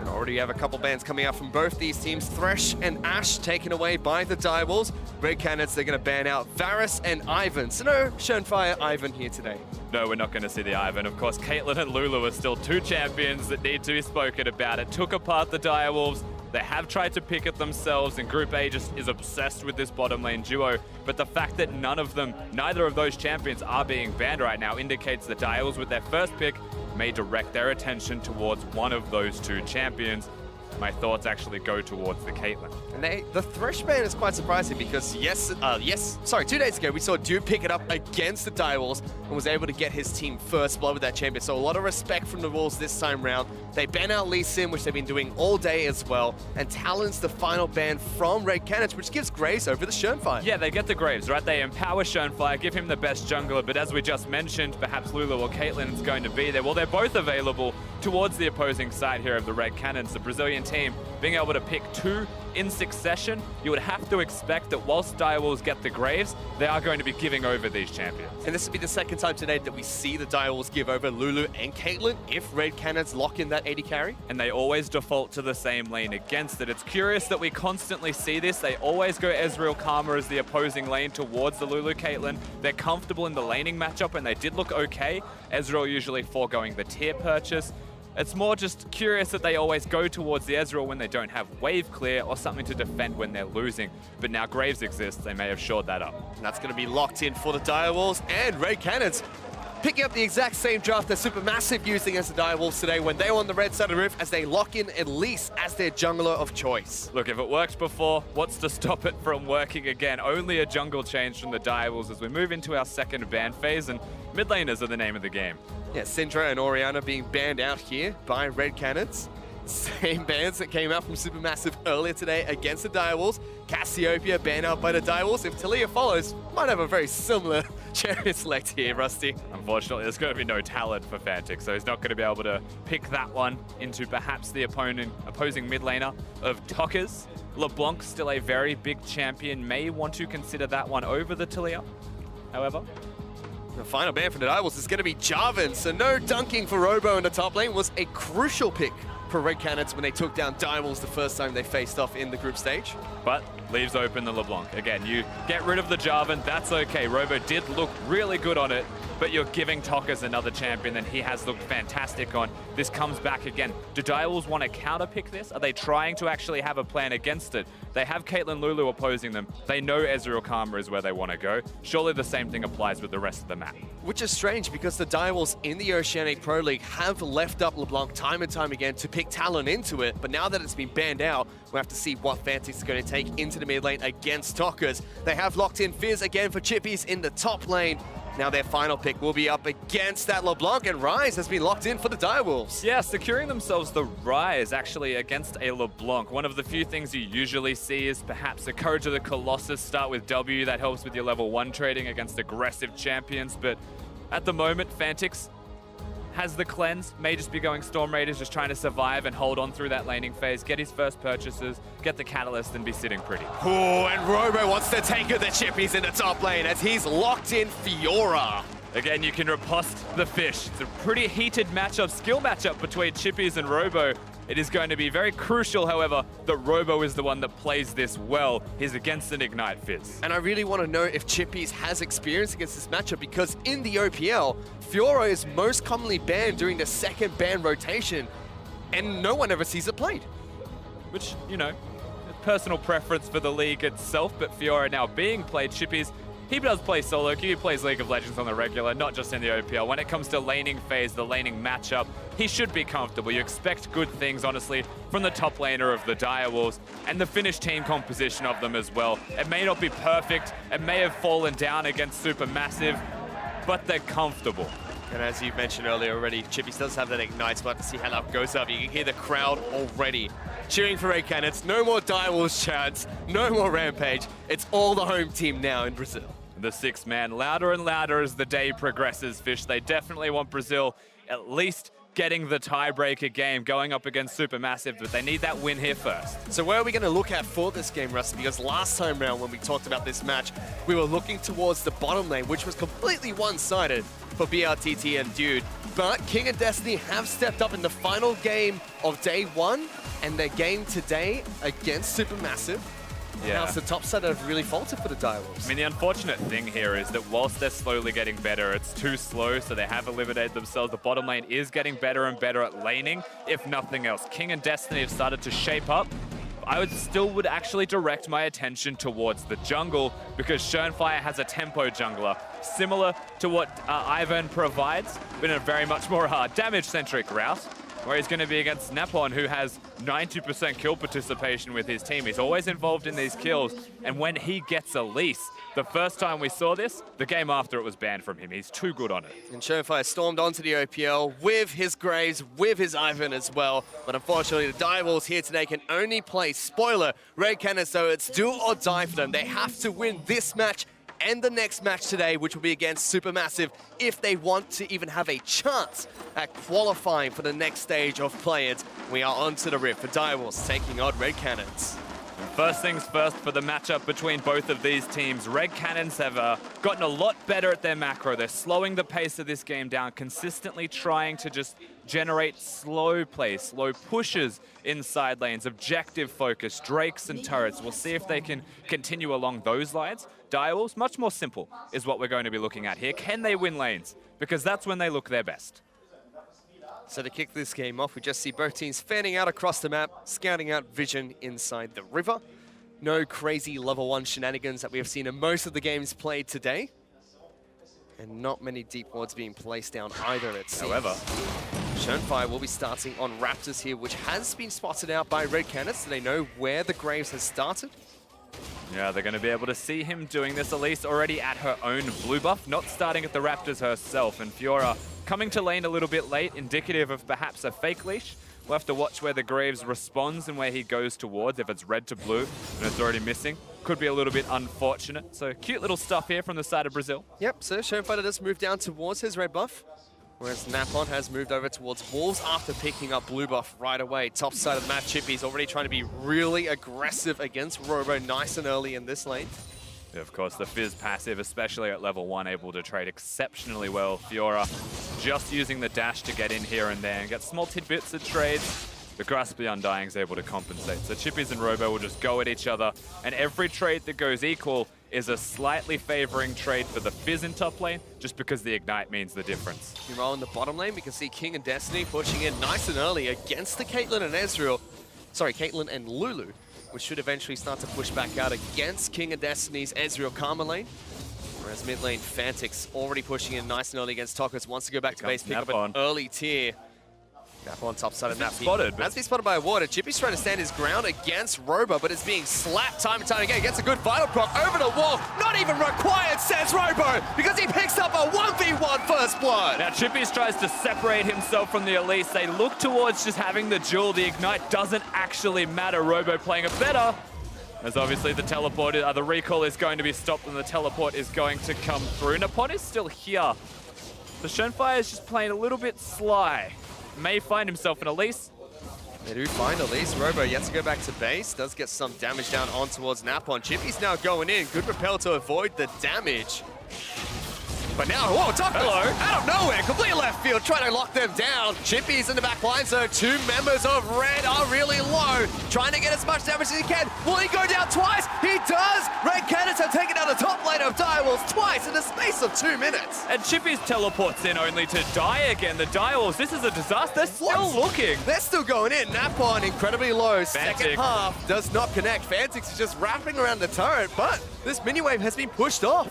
And already have a couple bans coming out from both these teams. Thresh and Ashe taken away by the Direwolves. Red Canids, they're going to ban out Varus and Ivan. So no Schönfire Ivan here today. No, we're not going to see the Ivan. Of course, Caitlyn and Lulu are still two champions that need to be spoken about. It took apart the Direwolves. They have tried to pick it themselves, and Group A just is obsessed with this bottom lane duo. But the fact that neither of those champions are being banned right now indicates the Direwolves with their first pick may direct their attention towards one of those two champions. My thoughts actually go towards the Caitlyn. And the Thresh ban is quite surprising because 2 days ago we saw Dude pick it up against the Direwolves and was able to get his team first blood with that champion. So a lot of respect from the Wolves this time round. They ban out Lee Sin, which they've been doing all day as well. And Talon's the final ban from Red Canids, which gives Graves over the Schönfire. Yeah, they get the Graves, right? They empower Schönfire, give him the best jungler, but as we just mentioned, perhaps Lulu or Caitlyn is going to be there. Well, they're both available towards the opposing side here of the Red Canids. The Brazilian team being able to pick two in succession, you would have to expect that whilst Direwolves get the Graves, they are going to be giving over these champions. And this will be the second time today that we see the Direwolves give over Lulu and Caitlyn if Red Canids lock in that AD carry. And they always default to the same lane against it. It's curious that we constantly see this. They always go Ezreal Karma as the opposing lane towards the Lulu Caitlyn. They're comfortable in the laning matchup, and they did look okay. Ezreal usually foregoing the tier purchase. It's more just curious that they always go towards the Ezreal when they don't have wave clear or something to defend when they're losing. But now Graves exists, they may have shored that up. And that's going to be locked in for the Direwolves and Red Canids. Picking up the exact same draft that Supermassive used against the Direwolves today when they were on the red side of the roof as they lock in Elise as their jungler of choice. Look, if it worked before, what's to stop it from working again? Only a jungle change from the Direwolves as we move into our second ban phase, and mid laners are the name of the game. Yeah, Syndra and Orianna being banned out here by Red Canids. Same bans that came out from Supermassive earlier today against the Direwolves. Cassiopeia banned out by the Direwolves. If Talia follows, might have a very similar champion select here, Rusty. Unfortunately, there's going to be no talent for Fnatic, so he's not going to be able to pick that one into perhaps the opposing mid laner of Tockers. LeBlanc, still a very big champion, may want to consider that one over the Talia, however. The final ban for the Direwolves is going to be Jarvan, so no dunking for Robo in the top lane was a crucial pick for Red Canids when they took down Direwolves the first time they faced off in the group stage. But leaves open the LeBlanc. Again, you get rid of the Jarvan, that's okay. Robo did look really good on it, but you're giving Tockers another champion that he has looked fantastic on. This comes back again. Do Direwolves want to counterpick this? Are they trying to actually have a plan against it? They have Caitlyn Lulu opposing them. They know Ezreal Karma is where they want to go. Surely the same thing applies with the rest of the map. Which is strange because the Direwolves in the Oceanic Pro League have left up LeBlanc time and time again to pick Talon into it, but now that it's been banned out, we'll have to see what Fnatic's going to take into the mid lane against Tockers. They have locked in Fizz again for Chippies in the top lane. Now their final pick will be up against that LeBlanc, and Rise has been locked in for the Direwolves. Yeah, securing themselves the Rise actually against a LeBlanc. One of the few things you usually see is perhaps the Courage of the Colossus start with W. That helps with your level 1 trading against aggressive champions, but at the moment, Fnatic has the cleanse, may just be going Storm Raiders, just trying to survive and hold on through that laning phase, get his first purchases, get the catalyst, and be sitting pretty. Oh, and Robo wants to take the Chippies in the top lane as he's locked in Fiora. Again, you can riposte the fish. It's a pretty heated matchup, skill matchup between Chippies and Robo. It is going to be very crucial, however, that Robo is the one that plays this well. He's against an Ignite Fizz. And I really want to know if Chippies has experience against this matchup because in the OPL, Fiora is most commonly banned during the second ban rotation, and no one ever sees it played. Which, you know, personal preference for the league itself, but Fiora now being played, Chippies, he does play solo queue, he plays League of Legends on the regular, not just in the OPL. When it comes to laning phase, the laning matchup, he should be comfortable. You expect good things, honestly, from the top laner of the Direwolves and the finished team composition of them as well. It may not be perfect, it may have fallen down against Supermassive, but they're comfortable. And as you mentioned earlier already, Chippies does have that Ignite spot to see how that goes up. You can hear the crowd already cheering for Red Canids. No more Direwolves chants, no more Rampage. It's all the home team now in Brazil. The six-man louder and louder as the day progresses, Fish. They definitely want Brazil at least getting the tiebreaker game, going up against Supermassive, but they need that win here first. So where are we going to look at for this game, Rusty? Because last time round when we talked about this match, we were looking towards the bottom lane, which was completely one-sided for BRTT and Dude. But King and Destiny have stepped up in the final game of day one, and their game today against Supermassive. Yeah. Now it's the top side that have really faltered for the Direwolves. I mean, the unfortunate thing here is that whilst they're slowly getting better, it's too slow, so they have eliminated themselves. The bottom lane is getting better and better at laning, if nothing else. King and Destiny have started to shape up. I would actually direct my attention towards the jungle, because Schernfire has a tempo jungler, similar to what Ivan provides, but in a very much more damage-centric route, where he's going to be against Napon, who has 90% kill participation with his team. He's always involved in these kills, and when he gets Elise, the first time we saw this, the game after it was banned from him. He's too good on it. And Schernfire stormed onto the OPL with his Graves, with his Ivan as well, but unfortunately the Direwolves here today can only play spoiler. Red Canids, so it's do or die for them. They have to win this match and the next match today, which will be against Supermassive, if they want to even have a chance at qualifying for the next stage of play-ins. We are onto the Rift for Direwolves taking on Red Canids. First things first for the matchup between both of these teams. Red Canids have gotten a lot better at their macro. They're slowing the pace of this game down, consistently trying to just generate slow play, slow pushes inside lanes, objective focus, drakes and turrets. We'll see if they can continue along those lines. Direwolves, much more simple, is what we're going to be looking at here. Can they win lanes? Because that's when they look their best. So to kick this game off, we just see both teams fanning out across the map, scouting out vision inside the river. No crazy level 1 shenanigans that we have seen in most of the games played today. And not many deep wards being placed down either, it seems. However, Schernfire will be starting on Raptors here, which has been spotted out by Red Canids, so they know where the Graves has started. yeah, they're going to be able to see him doing this. Elise already at her own blue buff, not starting at the Raptors herself. And Fiora coming to lane a little bit late, indicative of perhaps a fake leash. We'll have to watch where the Graves responds and where he goes towards. If it's red to blue and it's already missing, could be a little bit unfortunate. So cute little stuff here from the side of Brazil. Yep, so Schernfire does move down towards his red buff, whereas Napon has moved over towards Wolves after picking up blue buff right away. Top side of the map, Chippy's already trying to be really aggressive against Robo nice and early in this lane. Yeah, of course, the Fizz passive, especially at level 1, able to trade exceptionally well. Fiora just using the dash to get in here and there and get small tidbits of trades. The Grasp the Undying is able to compensate. So Chippies and Robo will just go at each other, and every trade that goes equal is a slightly favoring trade for the Fizz in top lane, just because the Ignite means the difference. Meanwhile, in the bottom lane, we can see King and Destiny pushing in nice and early against the Caitlyn and Ezreal. Sorry, Caitlyn and Lulu, which should eventually start to push back out against King and Destiny's Ezreal Karma lane. Whereas mid lane, Fantix already pushing in nice and early against Tokos, wants to go back to base, pick up an early tier. Nap on top side of Nap. Spotted. Has been spotted by a water. Chippy's trying to stand his ground against Robo, but it's being slapped time and time again. Gets a good vital proc over the wall. Not even required, says Robo, because he picks up a 1v1 first blood. Now Chippies tries to separate himself from the Elise. They look towards just having the duel. The Ignite doesn't actually matter. Robo playing it better, as obviously the teleport, the recall is going to be stopped and the teleport is going to come through. Napon is still here. The Schernfire is just playing a little bit sly. May find himself an Elise. They do find Elise. Robo yet to go back to base. Does get some damage down on towards Napon. Chippy's now going in. Good repel to avoid the damage. But now, whoa, Tokos out of nowhere, complete left field, trying to lock them down. Chippy's in the back line, so two members of Red are really low, trying to get as much damage as he can. Will he go down twice? He does! Red Canids have taken down the top lane of Direwolves twice in the space of 2 minutes. And Chippy's teleports in only to die again. The Direwolves, this is a disaster. They're still looking. They're still going in. Napon incredibly low. Fantix. Second half does not connect. Fantix is just wrapping around the turret, but this mini wave has been pushed off.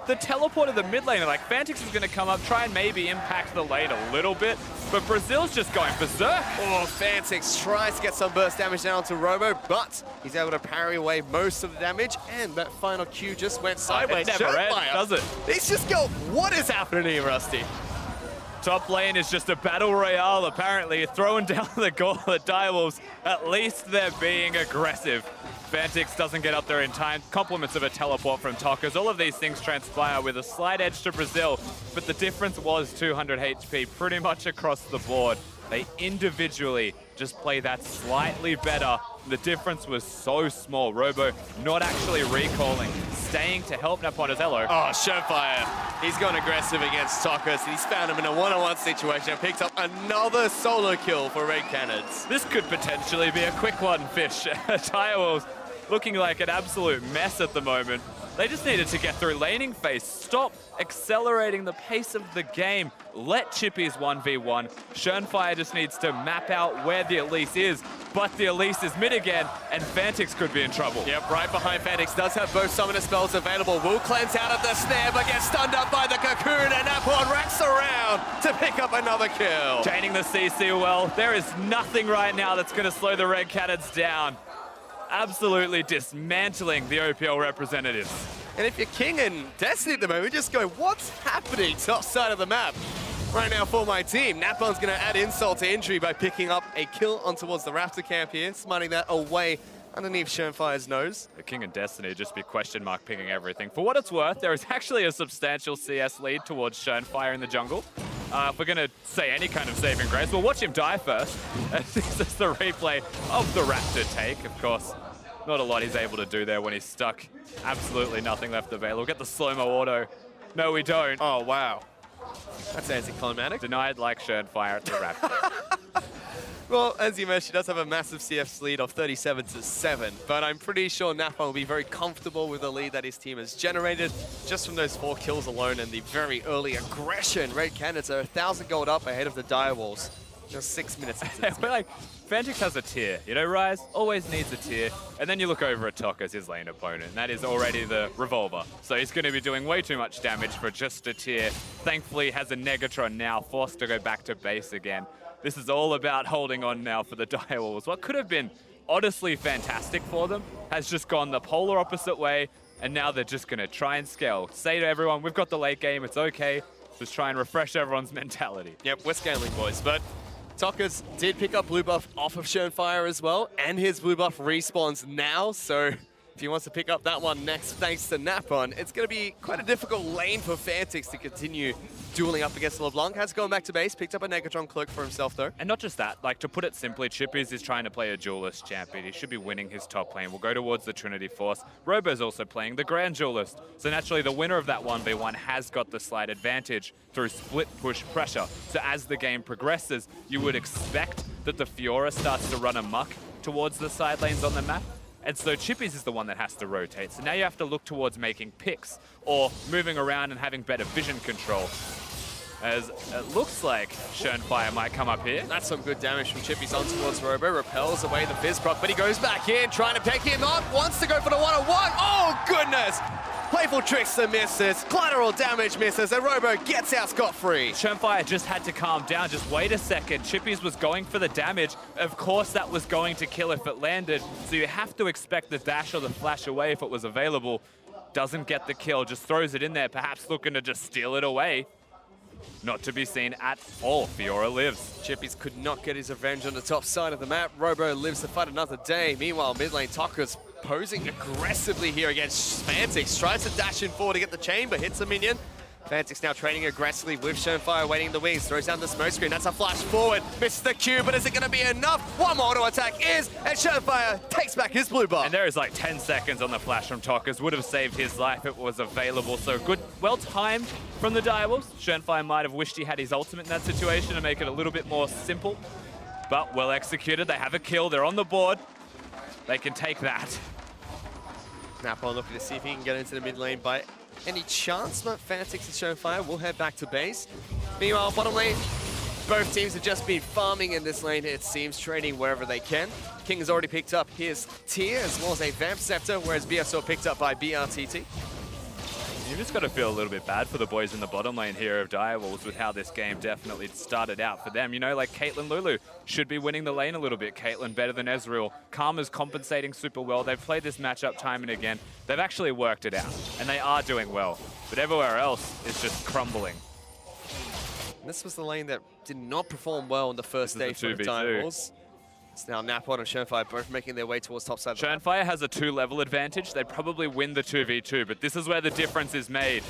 The teleport of the mid lane, like Fantix is going to come up, try and maybe impact the lane a little bit, but Brazil's just going berserk. Oh, Fantix tries to get some burst damage down to Robo, but he's able to parry away most of the damage, and that final Q just went sideways. It never ends, does it? He's just go, what is happening here, Rusty? Top lane is just a battle royale, apparently. Throwing down the gauntlet direwolves. At least they're being aggressive. Fantix doesn't get up there in time. Compliments of a teleport from Tockers. All of these things transpire with a slight edge to Brazil, but the difference was 200 HP pretty much across the board. They individually just play that slightly better. The difference was so small. Robo not actually recalling, staying to help Naponazello. Oh, Showfire. He's gone aggressive against Tockers. He's found him in a one-on-one situation and picked up another solo kill for Red Canids. This could potentially be a quick one, Fish. Direwolves looking like an absolute mess at the moment. They just needed to get through laning phase. Stop accelerating the pace of the game. Let Chippies 1v1. Schönfire just needs to map out where the Elise is, but the Elise is mid again, and Fantix could be in trouble. Yep, right behind Fantix. Does have both summoner spells available. Will cleanse out of the snare, but gets stunned up by the cocoon, and Napon racks around to pick up another kill. Chaining the CC well. There is nothing right now that's going to slow the Red Canids down. Absolutely dismantling the OPL representatives. And if you're King and Destiny at the moment, just go, what's happening top side of the map? Right now for my team, Napon's going to add insult to injury by picking up a kill on towards the Raptor camp here, smiting that away underneath Schönfire's nose. The King and Destiny just be question mark picking everything. For what it's worth, there is actually a substantial CS lead towards Schönfire in the jungle. If we're going to say any kind of saving grace, we'll watch him die first. This is the replay of the Raptor take, of course. Not a lot he's able to do there when he's stuck. Absolutely nothing left available. We'll get the slow-mo auto. No, we don't. Oh, wow. That's anticlimactic. Denied like Schönfire at the Raptor. Well, as you mentioned, she does have a massive CF lead of 37-7, but I'm pretty sure Napa will be very comfortable with the lead that his team has generated just from those 4 kills alone and the very early aggression. Red Canids are 1,000 gold up ahead of the Direwolves. Just 6 minutes into this. But like, Fantix has a tier, you know, Rise always needs a tier, and then you look over at Tok as his lane opponent, and that is already the Revolver. So he's going to be doing way too much damage for just a tier. Thankfully, has a Negatron now, forced to go back to base again. This is all about holding on now for the Direwolves. What could have been honestly fantastic for them has just gone the polar opposite way, and now they're just going to try and scale. Say to everyone, we've got the late game, it's okay. Just try and refresh everyone's mentality. Yep, we're scaling, boys, but Tockers did pick up blue buff off of Schönfire as well, and his blue buff respawns now, so if he wants to pick up that one next thanks to Napon, it's going to be quite a difficult lane for Fantix to continue dueling up against LeBlanc. Has gone back to base, picked up a Negatron cloak for himself though. And not just that, like to put it simply, Chippies is trying to play a duelist champion. He should be winning his top lane. We'll go towards the Trinity Force. Robo's also playing the Grand Duelist. So naturally the winner of that 1v1 has got the slight advantage through split push pressure. So as the game progresses, you would expect that the Fiora starts to run amok towards the side lanes on the map. And so Chippies is the one that has to rotate. So now you have to look towards making picks or moving around and having better vision control. As it looks like Schönfire might come up here. That's some good damage from Chippies on towards Robo. Repels away the Fizz proc, but he goes back in, trying to pick him up. Wants to go for the one-on-one. Oh, goodness! Playful tricks and misses. Collateral damage misses, and Robo gets out scot-free. Schönfire just had to calm down. Just wait a second. Chippies was going for the damage. Of course, that was going to kill if it landed. So you have to expect the dash or the flash away if it was available. Doesn't get the kill, just throws it in there, perhaps looking to just steal it away. Not to be seen at all. Fiora lives. Chippies could not get his revenge on the top side of the map. Robo lives to fight another day. Meanwhile, mid lane Tockers posing aggressively here against Fantix. Tries to dash in forward to get the chain, but hits a minion. Fantix now training aggressively with Schönfire waiting in the wings. Throws down the smoke screen. That's a flash forward. Misses the Q, but is it going to be enough? One more auto attack is, and Schönfire takes back his blue buff. And there is like 10 seconds on the flash from Tockers. Would have saved his life if it was available. So good, well timed from the Direwolves. Schönfire might have wished he had his ultimate in that situation to make it a little bit more simple. But well executed. They have a kill. They're on the board. They can take that. Napon looking to see if he can get into the mid lane by any chance, but Fantix and Schönfire will head back to base. Meanwhile, bottom lane, both teams have just been farming in this lane, it seems, trading wherever they can. King has already picked up his tier as well as a Vamp Scepter, whereas BSO picked up by BRTT. You've just got to feel a little bit bad for the boys in the bottom lane here of Direwolves with how this game definitely started out for them. You know, like Caitlyn Lulu should be winning the lane a little bit. Caitlyn better than Ezreal. Karma's compensating super well. They've played this matchup time and again. They've actually worked it out, and they are doing well. But everywhere else is just crumbling. And this was the lane that did not perform well in the first day for the Direwolves. It's now Napon and Shernfire both making their way towards top side. Shernfire has a 2-level advantage. They'd probably win the 2v2, but this is where the difference is made.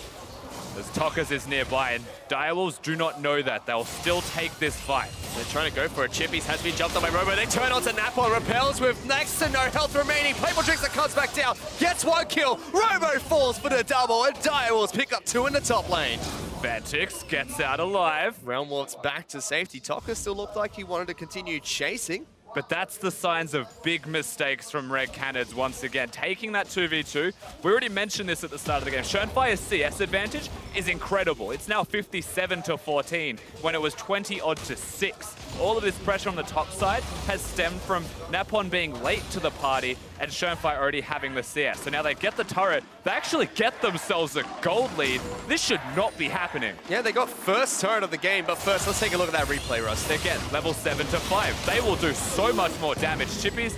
As Tokas is nearby, and Direwolves do not know that. They'll still take this fight. They're trying to go for it. Chippies has been jumped on by Robo. They turn onto Napon, repels with next to no health remaining. Playful Trickster comes back down, gets 1 kill. Robo falls for the double, and Direwolves pick up 2 in the top lane. Vantix gets out alive. Realm Warp's back to safety. Tokas still looked like he wanted to continue chasing. But that's the signs of big mistakes from Red Canids once again. Taking that 2v2, we already mentioned this at the start of the game. Shernfire's CS advantage is incredible. It's now 57-14 when it was 20-odd to 6. All of this pressure on the top side has stemmed from Napon being late to the party and Shernfire already having the CS. So now they get the turret, they actually get themselves a gold lead. This should not be happening. Yeah, they got first turret of the game, but first let's take a look at that replay, Russ. Again, level 7 to 5. They will do so much more damage. Chippy's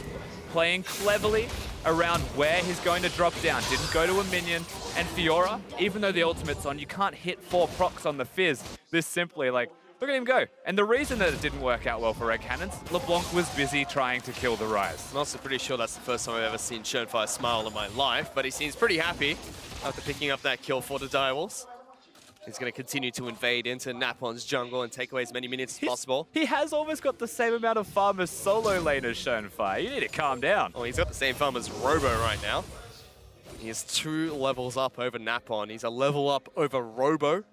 playing cleverly around where he's going to drop down. Didn't go to a minion. And Fiora, even though the ultimate's on, you can't hit 4 procs on the Fizz this simply. Like, look at him go. And the reason that it didn't work out well for Red Canids, LeBlanc was busy trying to kill the Rise. I'm also pretty sure that's the first time I've ever seen Shernfire smile in my life, but he seems pretty happy after picking up that kill for the Direwolves. He's going to continue to invade into Napon's jungle and take away as many minions as possible. He has almost got the same amount of farm as solo lane as Shernfire. You need to calm down. Oh, he's got the same farm as Robo right now. He is 2 levels up over Napon. He's a level up over Robo,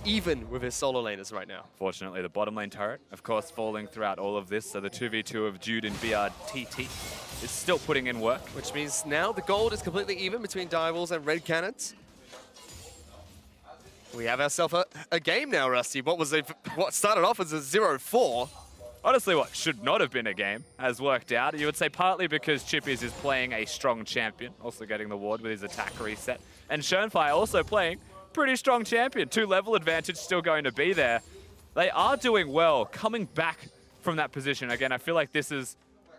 even with his solo laners right now. Fortunately, the bottom lane turret, of course, falling throughout all of this. So the 2v2 of Jude and BRTT is still putting in work. Which means now the gold is completely even between Direwolves and Red Canids. We have ourselves a game now, Rusty. What started off as a 0-4. Honestly, what should not have been a game has worked out. You would say partly because Chippies is playing a strong champion, also getting the ward with his attack reset. And Shernfire also playing pretty strong champion. 2-level advantage still going to be there. They are doing well coming back from that position. Again, I feel like this is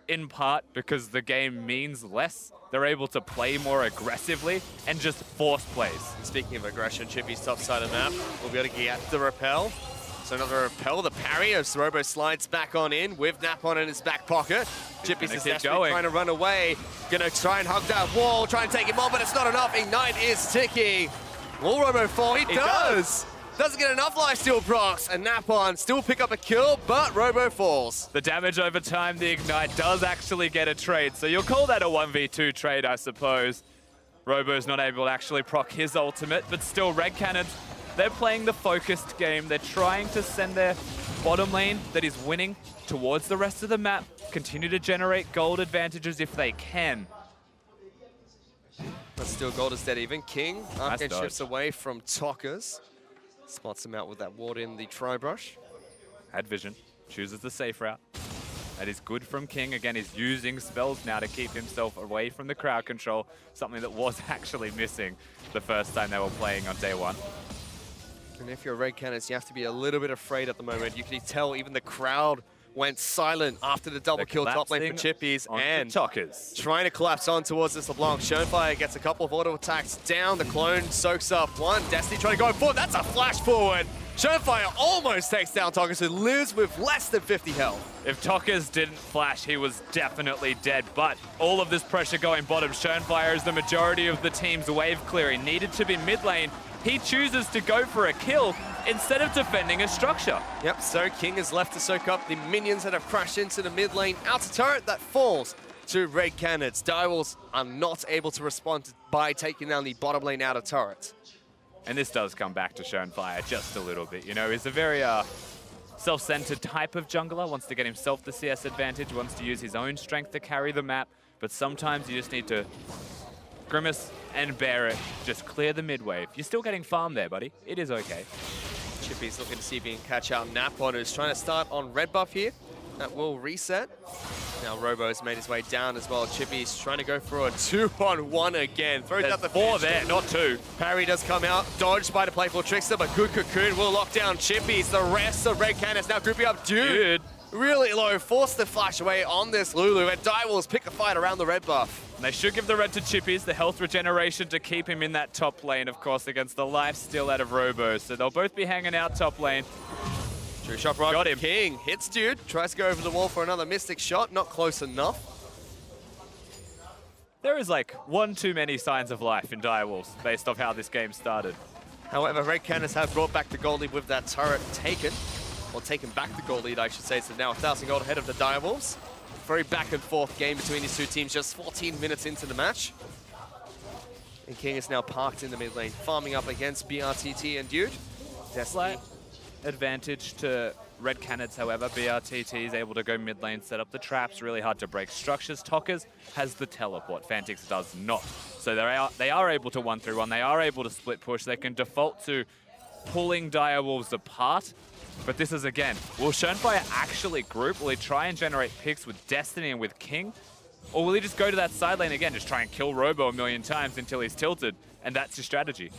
in part because the game means less. They're able to play more aggressively and just force plays. Speaking of aggression, Chippy's top side of the map will be able to get the repel. So another repel, the parry as Robo slides back on in with Napon in his back pocket. Chippy's is desperately trying to run away. Gonna try and hug that wall, try and take him on, but it's not enough. Ignite is ticking. Will Robo fall? He does! Doesn't get enough lifesteal procs, and Napon still pick up a kill, but Robo falls. The damage over time, the Ignite does actually get a trade, so you'll call that a 1v2 trade, I suppose. Robo's not able to actually proc his ultimate, but still Red Canids, they're playing the focused game. They're trying to send their bottom lane that is winning towards the rest of the map, continue to generate gold advantages if they can. But still gold is dead even. King, Arcane shifts away from Tokas. Spots him out with that ward in the tri-brush. Had vision, chooses the safe route. That is good from King. Again, he's using spells now to keep himself away from the crowd control, something that was actually missing the first time they were playing on day 1. And if you're Red Canids, you have to be a little bit afraid at the moment. You can tell even the crowd went silent after the double kill top lane for Chippies and Tokas trying to collapse on towards this LeBlanc. Shernfire gets a couple of auto attacks down. The clone soaks up one. Destiny trying to go forward. That's a flash forward. Shernfire almost takes down Tokas, who lives with less than 50 health. If Tokas didn't flash, he was definitely dead. But all of this pressure going bottom, Shernfire is the majority of the team's wave clearing. Needed to be mid lane. He chooses to go for a kill instead of defending a structure. Yep, so King is left to soak up the minions that have crashed into the mid lane. Outer turret that falls to Red Canids. Direwolves are not able to respond by taking down the bottom lane outer turret. And this does come back to Shernfire just a little bit. You know, he's a very self-centered type of jungler, wants to get himself the CS advantage, wants to use his own strength to carry the map, but sometimes you just need to grimace and bear it. Just clear the mid wave. You're still getting farm there, buddy. It is okay. Chippy's looking to see if he can catch out Napon, who's trying to start on red buff here. That will reset. Now Robo has made his way down as well. Chippy's trying to go for a 2-on-1 again. Throws out the 4 there, not 2. Parry does come out, dodged by the Playful Trickster, but good Cocoon will lock down Chippies. The rest of Red Canids now grouping up Dude really low, forced to flash away on this Lulu, and Direwolves pick a fight around the red buff. And they should give the red to Chippies, the health regeneration to keep him in that top lane, of course, against the life steal out of Robo. So they'll both be hanging out top lane. True shot right. Got him. King hits dude, tries to go over the wall for another Mystic shot, not close enough. There is like one too many signs of life in Direwolves based off how this game started. However, Red Canids have brought back the gold lead with that turret taken. Or taken back the gold lead, I should say. So now 1,000 gold ahead of the Direwolves. Very back and forth game between these two teams, just 14 minutes into the match. And King is now parked in the mid lane, farming up against BRTT and Dude. Slight advantage to Red Canids, however. BRTT is able to go mid lane, set up the traps, really hard to break structures. Tokkers has the teleport, Fantix does not. So they are able to 1-3-1, they are able to split push, they can default to pulling Direwolves apart. But this is, again, will Schönfire actually group? Will he try and generate picks with Destiny and with King? Or will he just go to that side lane again, just try and kill Robo a million times until he's tilted? And that's his strategy.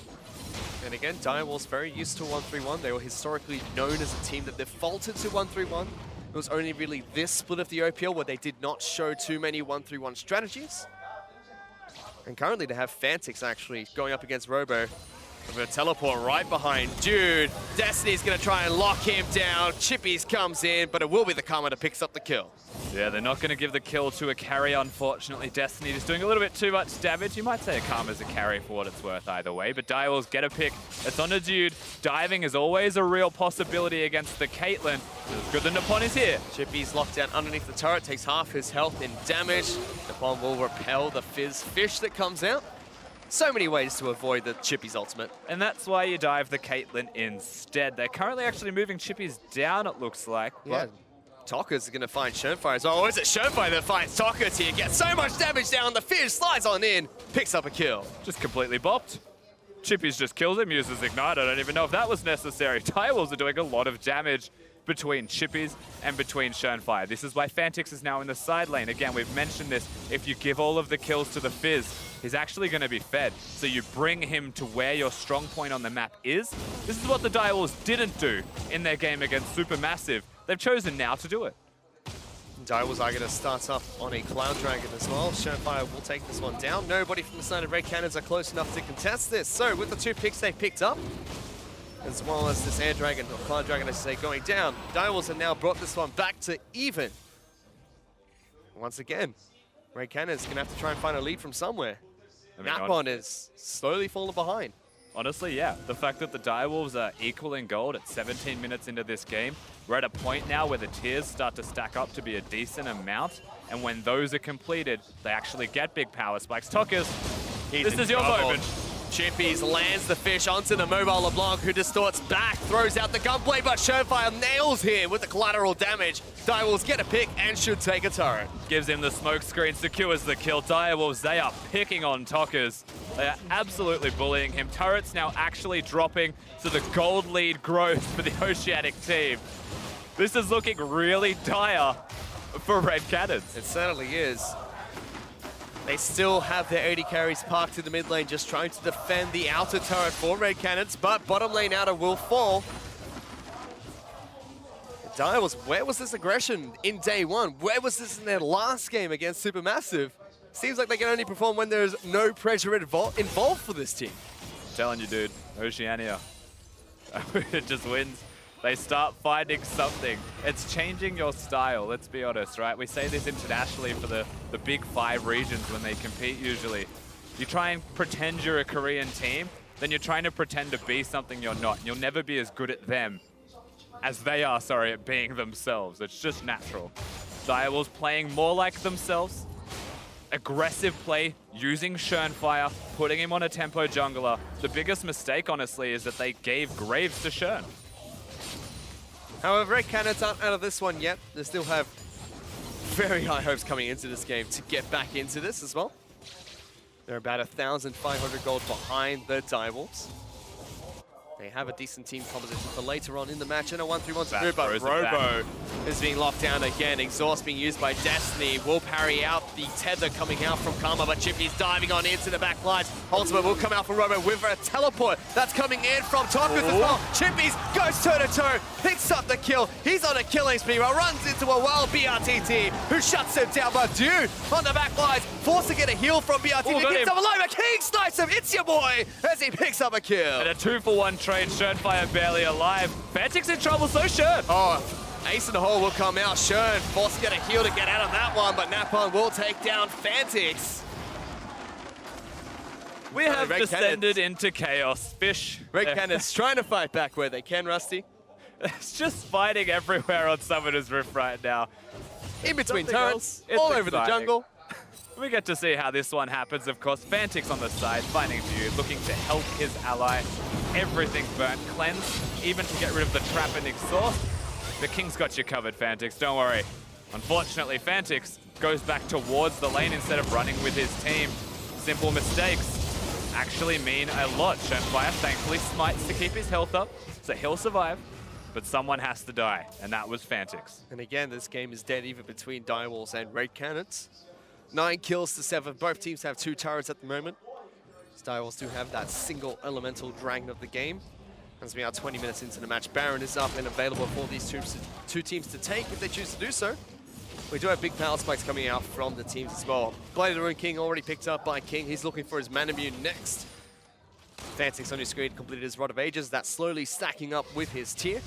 And again, Direwolves very used to 1-3-1. They were historically known as a team that defaulted to 1-3-1. It was only really this split of the OPL where they did not show too many 1-3-1 strategies. And currently they have Fantix actually going up against Robo. With a teleport right behind Dude. Destiny's going to try and lock him down. Chippies comes in, but it will be the Karma that picks up the kill. Yeah, they're not going to give the kill to a carry, unfortunately. Destiny just doing a little bit too much damage. You might say a Karma's a carry for what it's worth either way, but Direwolves get a pick. It's on a Dude. Diving is always a real possibility against the Caitlyn. It's good that Nippon is here. Chippies locked down underneath the turret, takes half his health in damage. Nippon will repel the Fizz fish that comes out. So many ways to avoid the Chippies ultimate. And that's why you dive the Caitlyn instead. They're currently actually moving Chippies down, it looks like. Yeah. Tokkers are going to find Schönfire as well. Or is it Schönfire that finds Tokkers here? Gets so much damage down, the fish slides on in, picks up a kill. Just completely bopped. Chippies just kills him, uses Ignite. I don't even know if that was necessary. Direwolves are doing a lot of damage between Chippies and between Schönfire. This is why Fantix is now in the side lane. Again, we've mentioned this. If you give all of the kills to the Fizz, he's actually going to be fed. So you bring him to where your strong point on the map is. This is what the Direwolves didn't do in their game against Supermassive. They've chosen now to do it. Direwolves are going to start up on a Cloud Dragon as well. Schönfire will take this one down. Nobody from the side of Red Canids are close enough to contest this. So with the 2 picks they picked up, as well as this Air Dragon, or Cloud Dragon I should say, going down, Direwolves have now brought this one back to even. Once again, Red Canids going to have to try and find a lead from somewhere. Napon is slowly falling behind. Honestly, yeah. The fact that the Direwolves are equal in gold at 17 minutes into this game, we're at a point now where the tiers start to stack up to be a decent amount, and when those are completed, they actually get big power spikes. Tokkers, this is your moment. Chippies lands the fish onto the mobile LeBlanc, who distorts back, throws out the gunblade, but Schönfire nails him with the collateral damage. Direwolves get a pick and should take a turret. Gives him the smoke screen, secures the kill. Direwolves, they are picking on Tokkers. They are absolutely bullying him. Turrets now actually dropping, so the gold lead grows for the Oceanic team. This is looking really dire for Red Canids. It certainly is. They still have their 80 carries parked in the mid lane, just trying to defend the outer turret for Red Canids, but bottom lane outer will fall. Direwolves, where was this aggression in day one? Where was this in their last game against Supermassive? Seems like they can only perform when there's no pressure involved for this team. I'm telling you, dude, Oceania, it just wins. They start finding something. It's changing your style, let's be honest, right? We say this internationally for the big 5 regions when they compete usually. You try and pretend you're a Korean team, then you're trying to pretend to be something you're not. You'll never be as good at them as they are, sorry, at being themselves. It's just natural. Direwolves playing more like themselves. Aggressive play, using Schönfire, putting him on a tempo jungler. The biggest mistake, honestly, is that they gave Graves to Schön. However, Red Canids aren't out of this one yet. They still have very high hopes coming into this game to get back into this as well. They're about 1,500 gold behind the Direwolves. They have a decent team composition for later on in the match, and a 1-3-1 to do, Back but throws it Robo is being locked down again. Exhaust being used by Destiny. Will parry out the tether coming out from Karma, but Chippy's diving on into the back lines. Ultimate will come out from Robo with a teleport that's coming in from Tokus as well. Chippy's goes toe-to-toe, picks up the kill. He's on a killing spree, but runs into a wild BRTT, who shuts him down. But dude, on the back lines, forced to get a heal from BRTT. Gets him alive, a King snipes him. It's your boy as he picks up a kill. And a 2-for-1 trade. Shernfire barely alive. Fantic's in trouble, so Shern. Oh, Ace in the hole will come out. Shern forced to get a heal to get out of that one, but Napon will take down Fantix. We have descended into chaos. Fish. Red Canids trying to fight back where they can, Rusty. It's just fighting everywhere on Summoner's Rift right now. In between Something turrets, else. all It's over the exciting. jungle. We get to see how this one happens, of course. Fantix on the side, finding view, looking to help his ally. Everything burnt, cleansed, even to get rid of the trap and exhaust. The King's got you covered, Fantix, don't worry. Unfortunately, Fantix goes back towards the lane instead of running with his team. Simple mistakes actually mean a lot. Shernfire thankfully smites to keep his health up, so he'll survive. But someone has to die, and that was Fantix. And again, this game is dead even between Direwolves and Red Canids. 9 kills to 7. Both teams have 2 turrets at the moment. Direwolves do have that single elemental dragon of the game. As we are 20 minutes into the match, Baron is up and available for these two teams to take if they choose to do so. We do have big power spikes coming out from the teams as well. Blade of the Rune King already picked up by King. He's looking for his Manamune next. Fantix on your screen completed his Rod of Ages. That's slowly stacking up with his tier.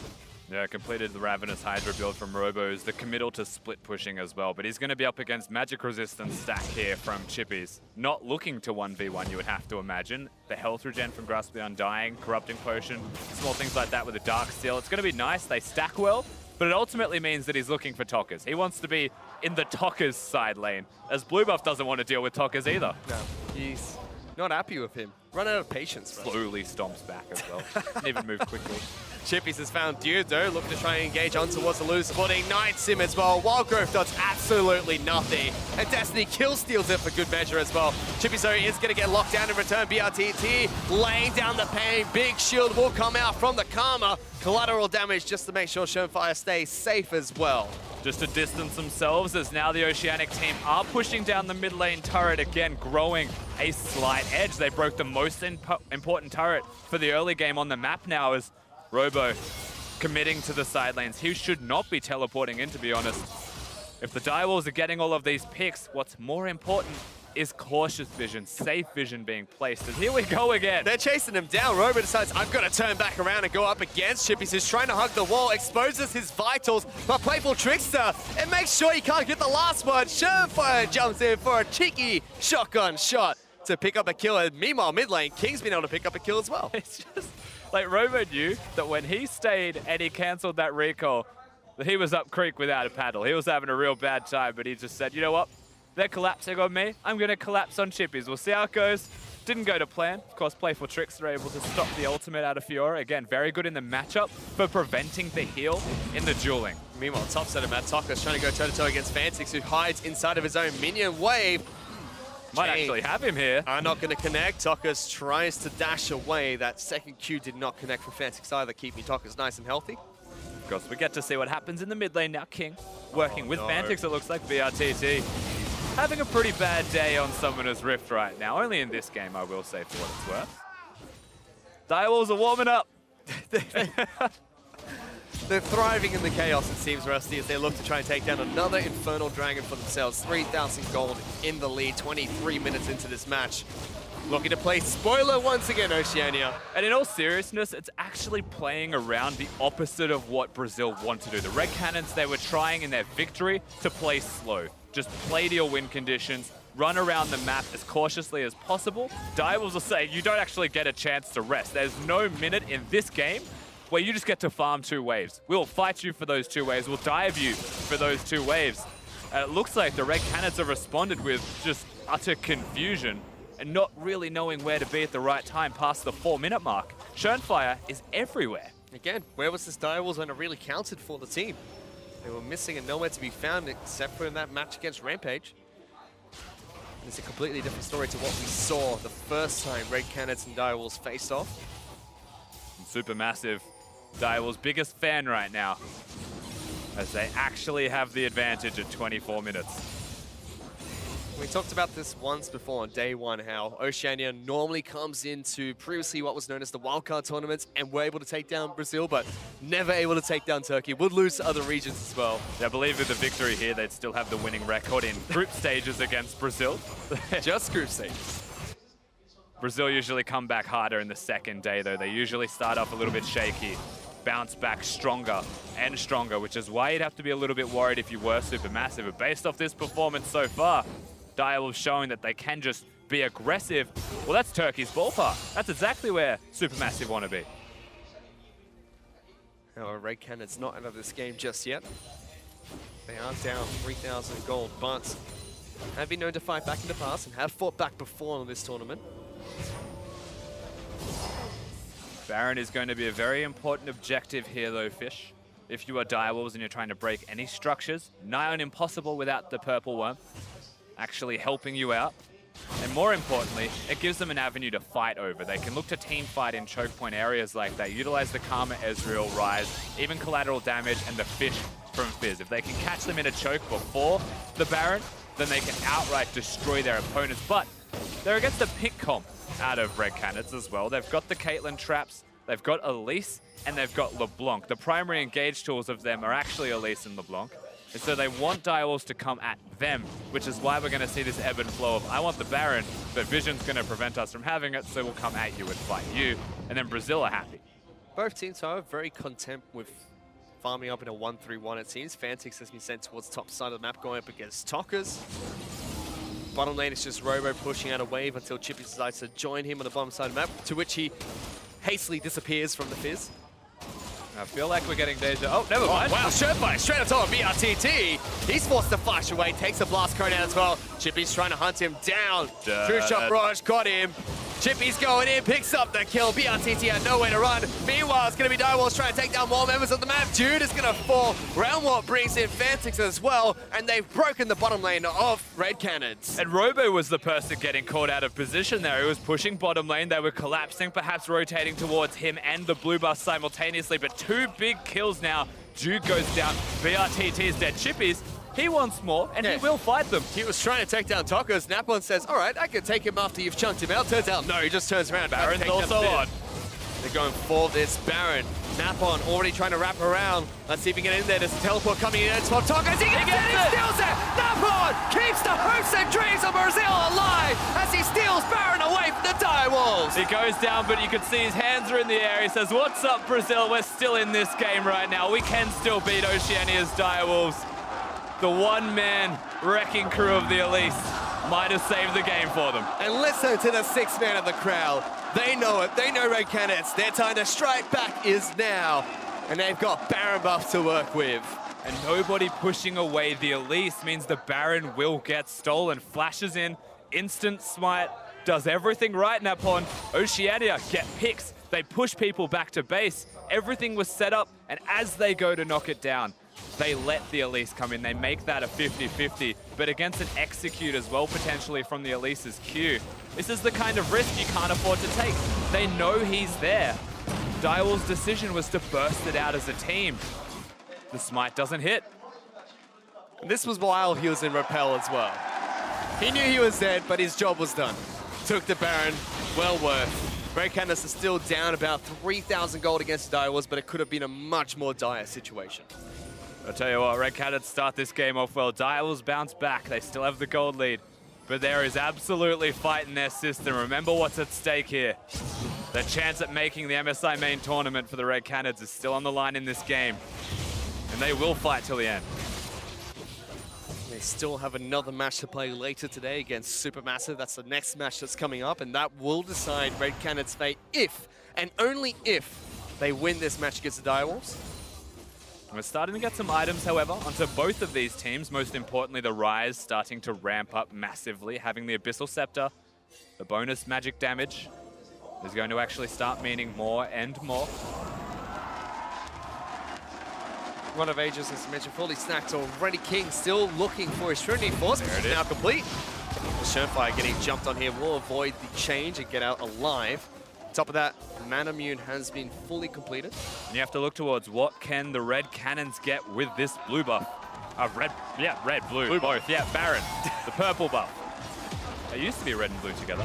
Yeah, completed the Ravenous Hydra build from Robo's, the committal to split pushing as well, but he's going to be up against magic resistance stack here from Chippies. Not looking to 1v1, you would have to imagine. The health regen from Grasp of the Undying, Corrupting Potion, small things like that with a Dark Steel. It's going to be nice, they stack well, but it ultimately means that he's looking for Tokkers. He wants to be in the Tokkers side lane, as Blue Buff doesn't want to deal with Tokkers either. No, he's not happy with him. Run out of patience. Slowly stomps back as well. Didn't even move quickly. Chippies has found Dude though, looking to try and engage on towards the loose, supporting Ignites him as well. Wild Growth does absolutely nothing. And Destiny kill steals it for good measure as well. Chippies though is going to get locked down in return. BRTT laying down the pain. Big shield will come out from the Karma. Collateral damage just to make sure Shernfire stays safe as well. Just to distance themselves as now the Oceanic team are pushing down the mid lane turret again, growing a slight edge. They broke the most important turret for the early game on the map now as Robo committing to the side lanes. He should not be teleporting in, to be honest. If the Direwolves are getting all of these picks, what's more important is cautious vision, safe vision being placed. And here we go again. They're chasing him down. Robo decides, I've got to turn back around and go up against Chippies, who's trying to hug the wall, exposes his vitals, but Playful Trickster, and makes sure he can't get the last one. Shernfire jumps in for a cheeky shotgun shot to pick up a kill. And meanwhile, mid lane, King's been able to pick up a kill as well. It's just, like, Robo knew that when he stayed and he cancelled that recall, that he was up creek without a paddle. He was having a real bad time, but he just said, you know what? They're collapsing on me. I'm going to collapse on Chippies. We'll see how it goes. Didn't go to plan. Of course, Playful Tricks are able to stop the ultimate out of Fiora. Again, very good in the matchup for preventing the heal in the dueling. Meanwhile, top set of Matt Tokus trying to go toe-to-toe against Fantix, who hides inside of his own minion wave. Might actually have him here. Are not going to connect. Tokus tries to dash away. That second Q did not connect from Fantix either, keeping Tokus nice and healthy. Of course, we get to see what happens in the mid lane now. King working with Fantix, it looks like. BRTT having a pretty bad day on Summoner's Rift right now. Only in this game, I will say, for what it's worth. Direwolves are warming up. They're thriving in the chaos, it seems, Rusty, as they look to try and take down another Infernal Dragon for themselves. 3,000 gold in the lead, 23 minutes into this match. Looking to play spoiler once again, Oceania. And in all seriousness, it's actually playing around the opposite of what Brazil want to do. The Red Canids, they were trying in their victory to play slow. Just play to your win conditions, run around the map as cautiously as possible. Direwolves will say you don't actually get a chance to rest. There's no minute in this game where you just get to farm 2 waves. We'll fight you for those 2 waves. We'll dive you for those 2 waves. And it looks like the Red Canids have responded with just utter confusion and not really knowing where to be at the right time past the 4-minute mark. Shernfire is everywhere. Again, where was this Direwolves when it really counted for the team? They were missing and nowhere to be found except for in that match against Rampage. And it's a completely different story to what we saw the first time Red Canids and Direwolves faced off. Supermassive, Direwolf's biggest fan right now, as they actually have the advantage at 24 minutes. We talked about this once before on day one, how Oceania normally comes into previously what was known as the wildcard tournaments and were able to take down Brazil, but never able to take down Turkey. Would lose to other regions as well. Yeah, I believe with the victory here, they'd still have the winning record in group stages against Brazil. Just group stages. Brazil usually come back harder in the second day, though. They usually start off a little bit shaky, bounce back stronger and stronger, which is why you'd have to be a little bit worried if you were Supermassive. But based off this performance so far, Direwolf showing that they can just be aggressive. Well, that's Turkey's ballpark. That's exactly where Supermassive want to be. Our Red Canids not out of this game just yet. They are down 3,000 gold, but have been known to fight back in the past and have fought back before in this tournament. Baron is going to be a very important objective here, though, Fish. If you are Direwolves and you're trying to break any structures, nigh on impossible without the purple worm actually helping you out. And more importantly, it gives them an avenue to fight over. They can look to team fight in choke point areas like that, utilize the Karma, Ezreal, Rise, even collateral damage, and the Fish from Fizz. If they can catch them in a choke before the Baron, then they can outright destroy their opponents. But they're against a pick comp out of Red Canids as well. They've got the Caitlyn traps, they've got Elise, and they've got LeBlanc. The primary engage tools of them are actually Elise and LeBlanc. And so they want Direwolves to come at them, which is why we're going to see this ebb and flow of, I want the Baron, but Vision's going to prevent us from having it, so we'll come at you and fight you. And then Brazil are happy. Both teams are very content with farming up in a 1-3-1, it seems. Fantix has been sent towards the top side of the map, going up against Talkers. Bottom lane is just Robo pushing out a wave until Chippy decides to join him on the bottom side of the map, to which he hastily disappears from the Fizz. I feel like we're getting deja. Oh, never mind. Wow, Surefire straight on top of BRTT. He's forced to flash away, takes a blast cone out as well. Chippy's trying to hunt him down. True shot barrage got him. Chippy's going in, picks up the kill. BRTT had nowhere to run. Meanwhile, it's going to be Direwolves trying to take down more members of the map. Jude is going to fall. Round Warp brings in Fantix as well, and they've broken the bottom lane of Red Canids. And Robo was the person getting caught out of position there. He was pushing bottom lane. They were collapsing, perhaps rotating towards him and the blue buff simultaneously. But two big kills now. Jude goes down. BRTT is dead. Chippy's, he wants more, and he will fight them. He was trying to take down Tokos. Napon says, all right, I can take him after you've chunked him out. Turns out, no, he just turns around. Baron's also on. They're going for this Baron. Napon already trying to wrap around. Let's see if he can get in there. There's a teleport coming in. It's for Tokos. He gets it! He steals it! Napon keeps the hopes and dreams of Brazil alive as he steals Baron away from the Direwolves. He goes down, but you can see his hands are in the air. He says, what's up, Brazil? We're still in this game right now. We can still beat Oceania's Direwolves. The one-man wrecking crew of the Elise might have saved the game for them. And listen to the sixth man of the crowd. They know it. They know Red Canids. Their time to strike back is now. And they've got Baron buff to work with. And nobody pushing away the Elise means the Baron will get stolen. Flashes in, instant smite, does everything right now upon Oceania. Get picks. They push people back to base. Everything was set up, and as they go to knock it down, they let the Elise come in. They make that a 50-50, but against an execute as well, potentially from the Elise's Q. This is the kind of risk you can't afford to take. They know he's there. Direwolf's decision was to burst it out as a team. The smite doesn't hit. And this was while he was in Repel as well. He knew he was dead, but his job was done. Took the Baron, well worth. Red Canids is still down about 3,000 gold against the Direwolves, but it could have been a much more dire situation. I'll tell you what, Red Canids start this game off well. Direwolves bounce back. They still have the gold lead. But there is absolutely fight in their system. Remember what's at stake here. The chance at making the MSI main tournament for the Red Canids is still on the line in this game. And they will fight till the end. They still have another match to play later today against Supermassive. That's the next match that's coming up, and that will decide Red Canids' fate if, and only if, they win this match against the Direwolves. We're starting to get some items, however, onto both of these teams. Most importantly, the Rise starting to ramp up massively, having the Abyssal Scepter. The bonus magic damage is going to actually start meaning more and more. One of Ages, as mentioned, fully snacked already. King still looking for his Trinity Force, but now complete. The Surefire getting jumped on here will avoid the change and get out alive. Top of that, Manamune has been fully completed. And you have to look towards what can the Red Canids get with this blue buff. Blue, both. Yeah, Baron, the purple buff. They used to be red and blue together.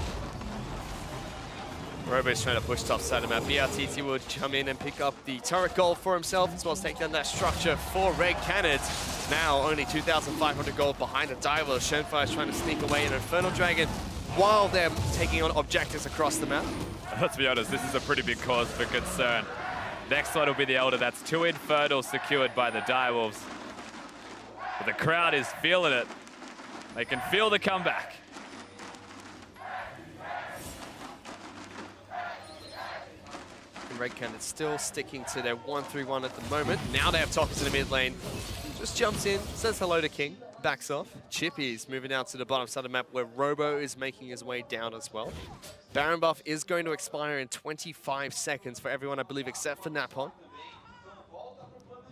Robo's trying to push top side of the map. BRTT would come in and pick up the turret gold for himself, as well as take down that structure for Red Canids. Now only 2,500 gold behind the diver. Shenfire is trying to sneak away an Infernal Dragon while they're taking on objectives across the map. Let's be honest, this is a pretty big cause for concern. Next one will be the Elder. That's 2 Infernals secured by the Direwolves. But the crowd is feeling it. They can feel the comeback. Red Canids still sticking to their 1-3-1 at the moment. Now they have Tokas in the mid lane. Just jumps in, says hello to King, backs off. Chippy's moving out to the bottom side of the map where Robo is making his way down as well. Baron buff is going to expire in 25 seconds for everyone, I believe, except for Napon.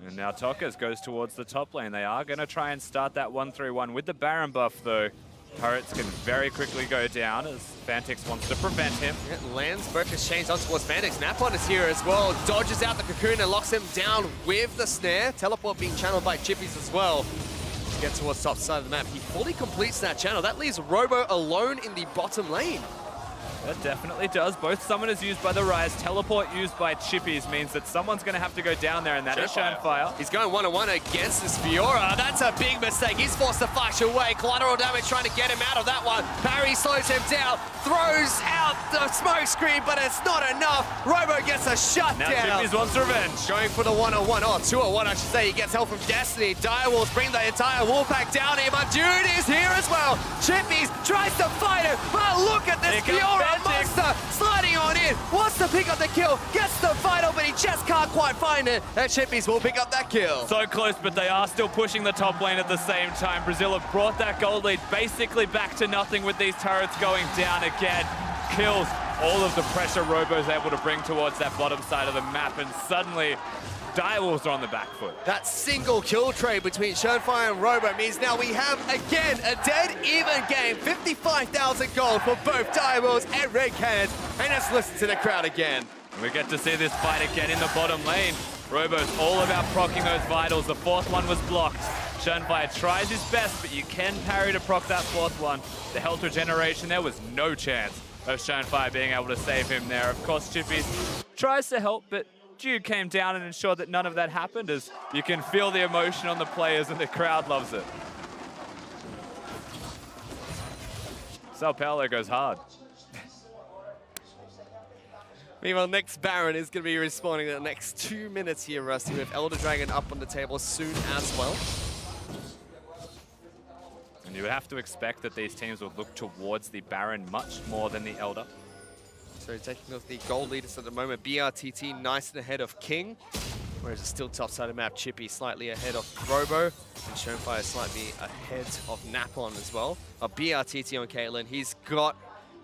And now Tokas goes towards the top lane. They are going to try and start that 1-3-1 with the Baron buff, though. Turrets can very quickly go down as Fantix wants to prevent him. Yeah, lands both exchange on towards Fantix. Napon is here as well. Dodges out the cocoon and locks him down with the snare. Teleport being channeled by Chippies as well. To get towards top side of the map. He fully completes that channel. That leaves Robo alone in the bottom lane. That definitely does. Both summoners used by the Rise, teleport used by Chippies means that someone's going to have to go down there, and that is Shenfire. He's going one-on-one against this Fiora. That's a big mistake. He's forced to flash away. Collateral damage trying to get him out of that one. Parry slows him down, throws out the smoke screen, but it's not enough. Robo gets a shutdown. Now Chippies wants revenge. Going for the one-on-one, or two-on-one, I should say. He gets help from Destiny. Direwolves bring the entire Wolfpack down here, but Dude is here as well. Chippies tries to fight him, but look at this Fiora monster sliding on in. Wants to pick up the kill, gets the final, but he just can't quite find it. And Chippies will pick up that kill. So close, but they are still pushing the top lane at the same time. Brazil have brought that gold lead basically back to nothing with these turrets going down again. Kills all of the pressure Robo's able to bring towards that bottom side of the map, and suddenly Direwolves are on the back foot. That single kill trade between Shenfire and Robo means now we have, again, a dead even game. 55,000 gold for both Direwolves and Red Canids. And let's listen to the crowd again. We get to see this fight again in the bottom lane. Robo's all about proccing those vitals. The fourth one was blocked. Shenfire tries his best, but you can parry to proc that fourth one. The health regeneration, there was no chance of Shenfire being able to save him there. Of course, Chippy tries to help, but Dude came down and ensured that none of that happened, as you can feel the emotion on the players and the crowd loves it. Sao Paulo goes hard. Meanwhile, next Baron is going to be respawning in the next 2 minutes here, Rusty, with Elder Dragon up on the table soon as well. And you would have to expect that these teams would look towards the Baron much more than the Elder. So taking off the gold leaders at the moment, BRTT nice and ahead of King, whereas it's still top side of map, Chippy slightly ahead of Robo, and Shenfire slightly ahead of Napon as well. BRTT on Caitlyn, he's got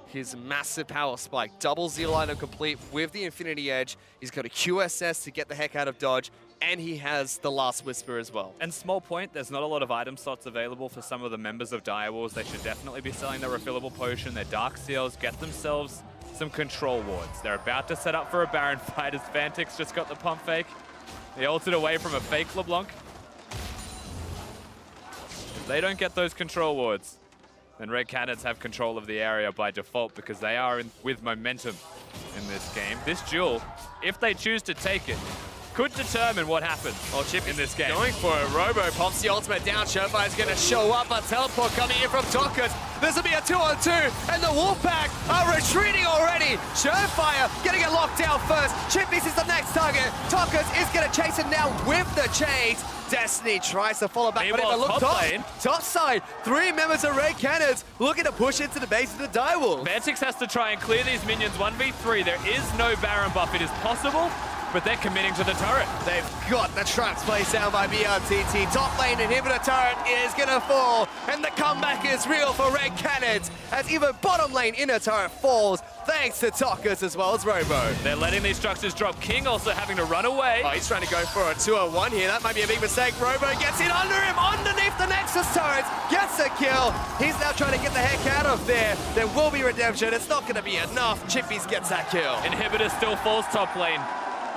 his massive power spike, double zero item complete with the Infinity Edge. He's got a QSS to get the heck out of dodge, and he has the Last Whisper as well. And small point, there's not a lot of item slots available for some of the members of Direwolves. They should definitely be selling their refillable potion, their Dark Seals, get themselves some control wards. They're about to set up for a Baron fight as Fantix just got the pump fake. They ulted away from a fake LeBlanc. If they don't get those control wards, then Red Canids have control of the area by default because they are with momentum in this game. This duel, if they choose to take it, could determine what happens in this game. Going for it. Robo pops the ultimate down. Shenfire's going to show up, but teleport coming in from Tokas. This will be a 2-on-2, and the Wolfpack are retreating already. Shenfire going to get locked down first. Chippies is the next target. Tokas is going to chase him down with the chains. Destiny tries to follow back, but if I look top side, 3 members of Red Canids looking to push into the base of the Direwolves. Fantix has to try and clear these minions 1v3. There is no Baron buff. It is possible, but they're committing to the turret. They've got the traps placed down by BRTT. Top lane inhibitor turret is going to fall, and the comeback is real for Red Canids as even bottom lane inner turret falls. thanks to Talkers as well as Robo. They're letting these structures drop. King also having to run away. Oh, he's trying to go for a 2-on-1 here. That might be a big mistake. Robo gets in under him, underneath the Nexus turret, gets a kill. He's now trying to get the heck out of there. There will be redemption. It's not going to be enough. Chippies gets that kill. Inhibitor still falls top lane.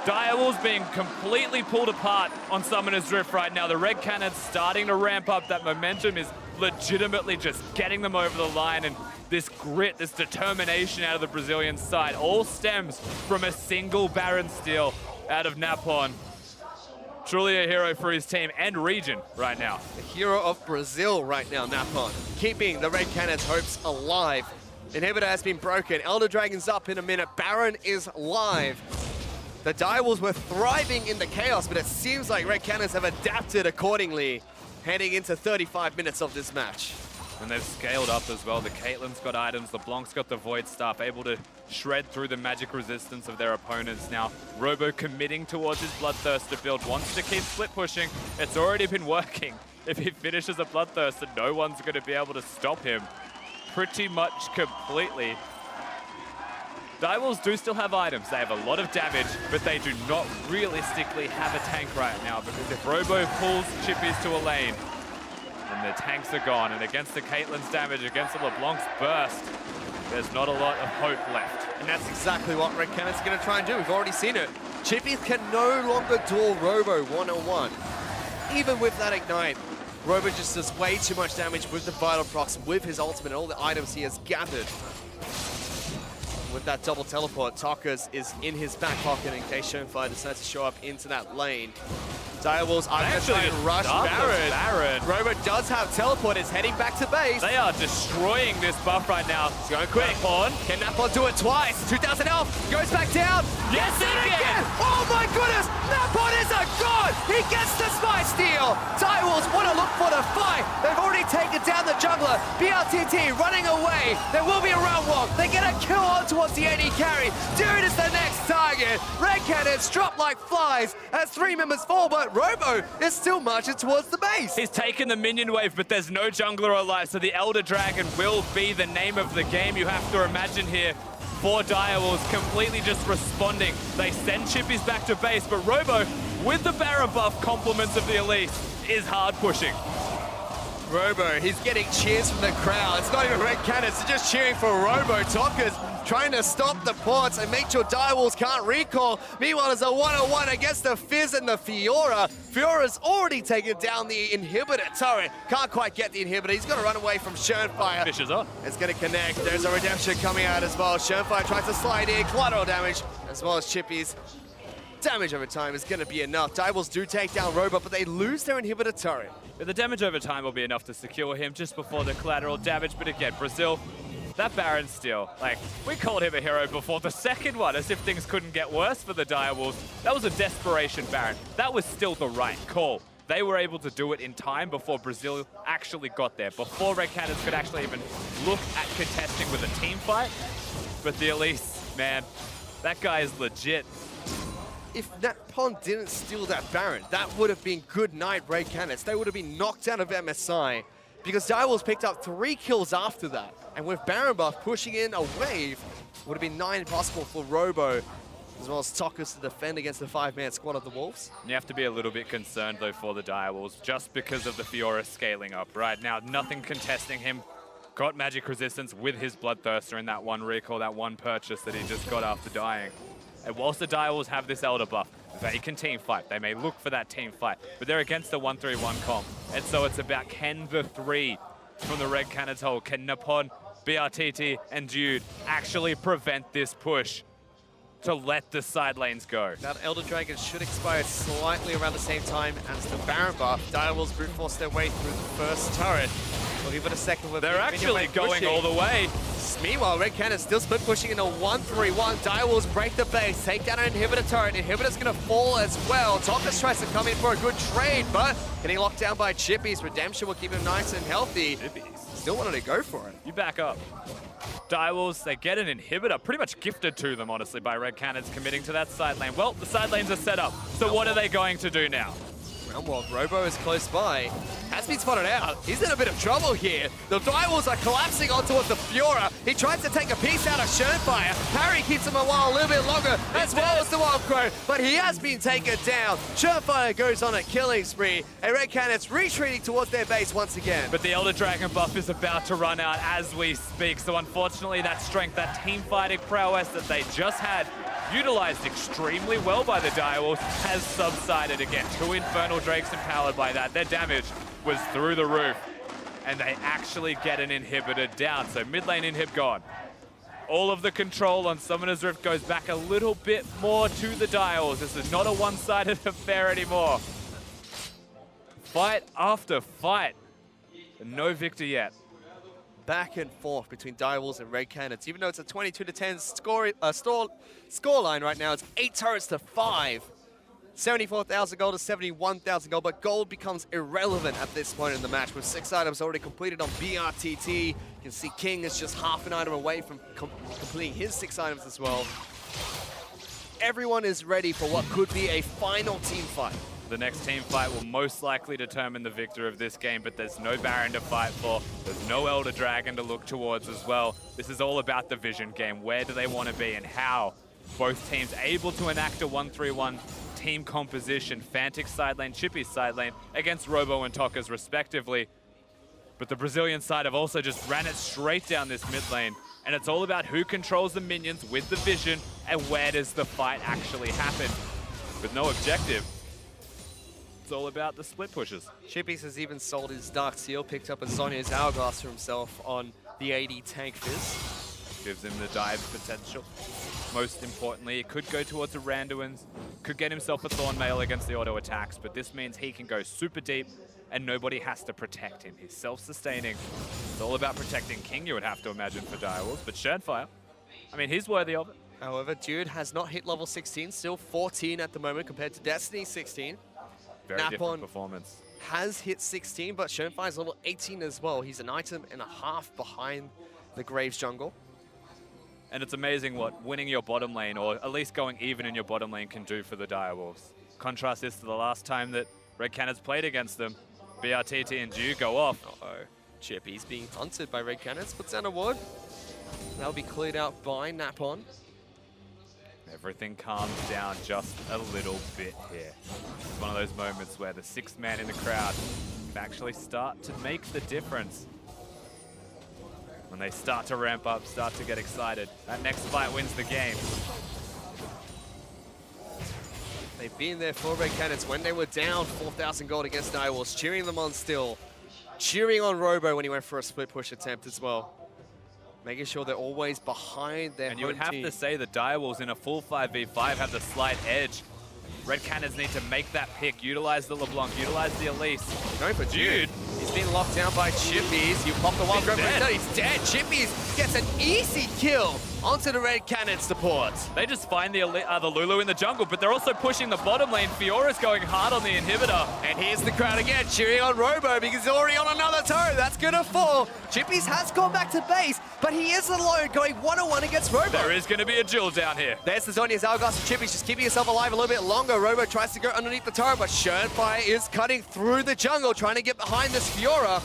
Direwolves being completely pulled apart on Summoner's Drift right now. The Red Canids starting to ramp up. That momentum is legitimately just getting them over the line, and this grit, this determination out of the Brazilian side all stems from a single Baron steal out of Napon. Truly a hero for his team and region right now. The hero of Brazil right now, Napon, keeping the Red Canids' hopes alive. Inhibitor has been broken. Elder Dragon's up in a minute. Baron is live. The Direwolves were thriving in the chaos, but it seems like Red Canids have adapted accordingly, heading into 35 minutes of this match. And they've scaled up as well. The Caitlyn's got items, LeBlanc's got the Void Staff, able to shred through the magic resistance of their opponents now. Robo committing towards his Bloodthirster build, wants to keep split pushing. It's already been working. If he finishes a Bloodthirster, no one's going to be able to stop him pretty much completely. Direwolves do still have items. They have a lot of damage, but they do not realistically have a tank right now, because if Robo pulls Chippies to a lane, then the tanks are gone. And against the Caitlyn's damage, against the LeBlanc's burst, there's not a lot of hope left. And that's exactly what Red Canids are going to try and do. We've already seen it. Chippies can no longer duel Robo one-on-one. Even with that Ignite, Robo just does way too much damage with the Vital Procs, with his ultimate and all the items he has gathered. With that double teleport, Talkers is in his back pocket in case Schoenfire decides to show up into that lane. Direwolves are going to try and rush Baron. Robo does have teleport, is heading back to base. They are destroying this buff right now. He's going quick. Napon. Can Napon do it twice? 2,000 health, goes back down. Yes, he can! Oh my goodness, Napon is a god! He gets the spy steal. Direwolves want to look for the fight. They've already taken down the jungler. BRTT running away. There will be a round walk. They get a kill on towards the AD carry. Dude is the next target. Red Canids drop like flies as 3 members fall, but Robo is still marching towards the base. He's taken the minion wave, but there's no jungler alive, so the Elder Dragon will be the name of the game. You have to imagine here, 4 Direwolves completely just responding. They send Chippies back to base, but Robo, with the Baron buff compliments of the Elite, is hard pushing. Robo, he's getting cheers from the crowd. It's not even Red Canids, they're just cheering for Robo. Talkers trying to stop the ports and make sure Direwolves can't recall. Meanwhile, there's a one-on-one against the Fizz and the Fiora. Fiora's already taken down the inhibitor turret. Can't quite get the inhibitor. He's got to run away from Schoenfire. Fishes up. It's going to connect. There's a redemption coming out as well. Schoenfire tries to slide in. Collateral damage, as well as Chippies. Damage over time is going to be enough. Direwolves do take down Robo, but they lose their inhibitor turret. But the damage over time will be enough to secure him just before the collateral damage. But again, Brazil, that Baron steal, like, we called him a hero before the second one, as if things couldn't get worse for the Direwolves. That was a desperation Baron. That was still the right call. They were able to do it in time before Brazil actually got there, before Red Canids could actually even look at contesting with a team fight. But the Elise, man, that guy is legit. If Napon didn't steal that Baron, that would have been good night Red Canids. They would have been knocked out of MSI, because Direwolves picked up 3 kills after that. And with Baron buff pushing in a wave, it would have been 9 possible for Robo, as well as Talkers to defend against the 5-man squad of the Wolves. You have to be a little bit concerned, though, for the Direwolves, just because of the Fiora scaling up. Right now, nothing contesting him. Got magic resistance with his Bloodthirster in that one recall, that one purchase that he just got after dying. And whilst the Direwolves have this Elder buff, they can team fight. They may look for that team fight, but they're against the 1-3-1 comp. And so it's about, can the 3 from the Red Canids hold, can Napon, BRTT, and Dude actually prevent this push to let the side lanes go? That Elder Dragon should expire slightly around the same time as the Baron buff. Direwolves brute force their way through the first turret. We'll give it a second with They're actually going all the way. Meanwhile, Red Canids still split pushing in a 1-3-1. Direwolves break the base, take down an inhibitor turret. Inhibitor's gonna fall as well. Talkers tries to come in for a good trade, but getting locked down by Chippies. Redemption will keep him nice and healthy. Chippies. Still wanted to go for it. You back up. Direwolves, they get an inhibitor, pretty much gifted to them, honestly, by Red Canids committing to that side lane. Well, the side lanes are set up, so what are they going to do now? Round one, Robo is close by. Has been spotted out. He's in a bit of trouble here. The direwolves are collapsing on towards the Fiora. He tries to take a piece out of Schönfire. Parry keeps him a little bit longer, as well as the Wild Crow, but he has been taken down. Schönfire goes on a killing spree, and Red Canids retreating towards their base once again. But the Elder Dragon buff is about to run out as we speak, so unfortunately that strength, that team fighting prowess that they just had, utilized extremely well by the direwolves, has subsided again. 2 Infernal Drakes empowered by that. Their damage was through the roof, and they actually get an inhibitor down. So mid lane inhib gone. All of the control on Summoner's Rift goes back a little bit more to the direwolves. This is not a one-sided affair anymore. Fight after fight, and no victor yet. Back and forth between direwolves and Red Canids. Even though it's a 22-10 score line right now, it's 8 turrets to 5. 74,000 gold to 71,000 gold, but gold becomes irrelevant at this point in the match with 6 items already completed on BRTT. You can see King is just half an item away from completing his 6 items as well. Everyone is ready for what could be a final team fight. The next team fight will most likely determine the victor of this game, but there's no Baron to fight for. There's no Elder Dragon to look towards as well. This is all about the vision game. Where do they want to be and how? Both teams able to enact a 1-3-1 team composition. Fantic side lane, Chippy's side lane against Robo and Tokka's respectively. But the Brazilian side have also just ran it straight down this mid lane. And it's all about who controls the minions with the vision and where does the fight actually happen. With no objective, it's all about the split pushes. Chippies has even sold his Dark Seal, picked up Ocenia's Hourglass for himself on the AD tank Fizz. Gives him the dive potential. Most importantly, it could go towards the Randuins, could get himself a Thorn Mail against the auto attacks, but this means he can go super deep and nobody has to protect him. He's self-sustaining. It's all about protecting King, you would have to imagine, for direwolves, but Schönfire, I mean, he's worthy of it. However, Dude has not hit level 16, still 14 at the moment compared to Destiny 16. Very different performance. Has hit 16, but Schönfire's level 18 as well. He's an item and a half behind the Graves jungle. And it's amazing what winning your bottom lane, or at least going even in your bottom lane, can do for the direwolves. Contrast this to the last time that Red Canids played against them. BRTT and Dew go off. Uh-oh. Chippy's being hunted by Red Canids. Puts down a ward. That'll be cleared out by Napon. Everything calms down just a little bit here. It's one of those moments where the 6th man in the crowd can actually start to make the difference. When they start to ramp up, start to get excited, that next fight wins the game. They've been there for Red Canids when they were down 4,000 gold against direwolves, cheering them on still. Cheering on Robo when he went for a split push attempt as well. Making sure they're always behind their home team. And you would have to say the direwolves in a full 5v5 have the slight edge. Red Canids need to make that pick, utilize the LeBlanc, utilize the Elise. Going for Dude. He's been locked down by Chippies. You pop the Wild Growth, he's dead. Chippies gets an easy kill onto the Red Canids support. They just find the Lulu in the jungle, but they're also pushing the bottom lane. Fiora's going hard on the inhibitor. And here's the crowd again, cheering on Robo because he's already on another turret. That's gonna fall. Chippies has gone back to base, but he is alone going 1-on-1 against Robo. There is gonna be a duel down here. There's the Ocenia's Hourglass and Chippies just keeping himself alive a little bit longer. Robo tries to go underneath the turret, but Schönfire is cutting through the jungle, trying to get behind this Fiora.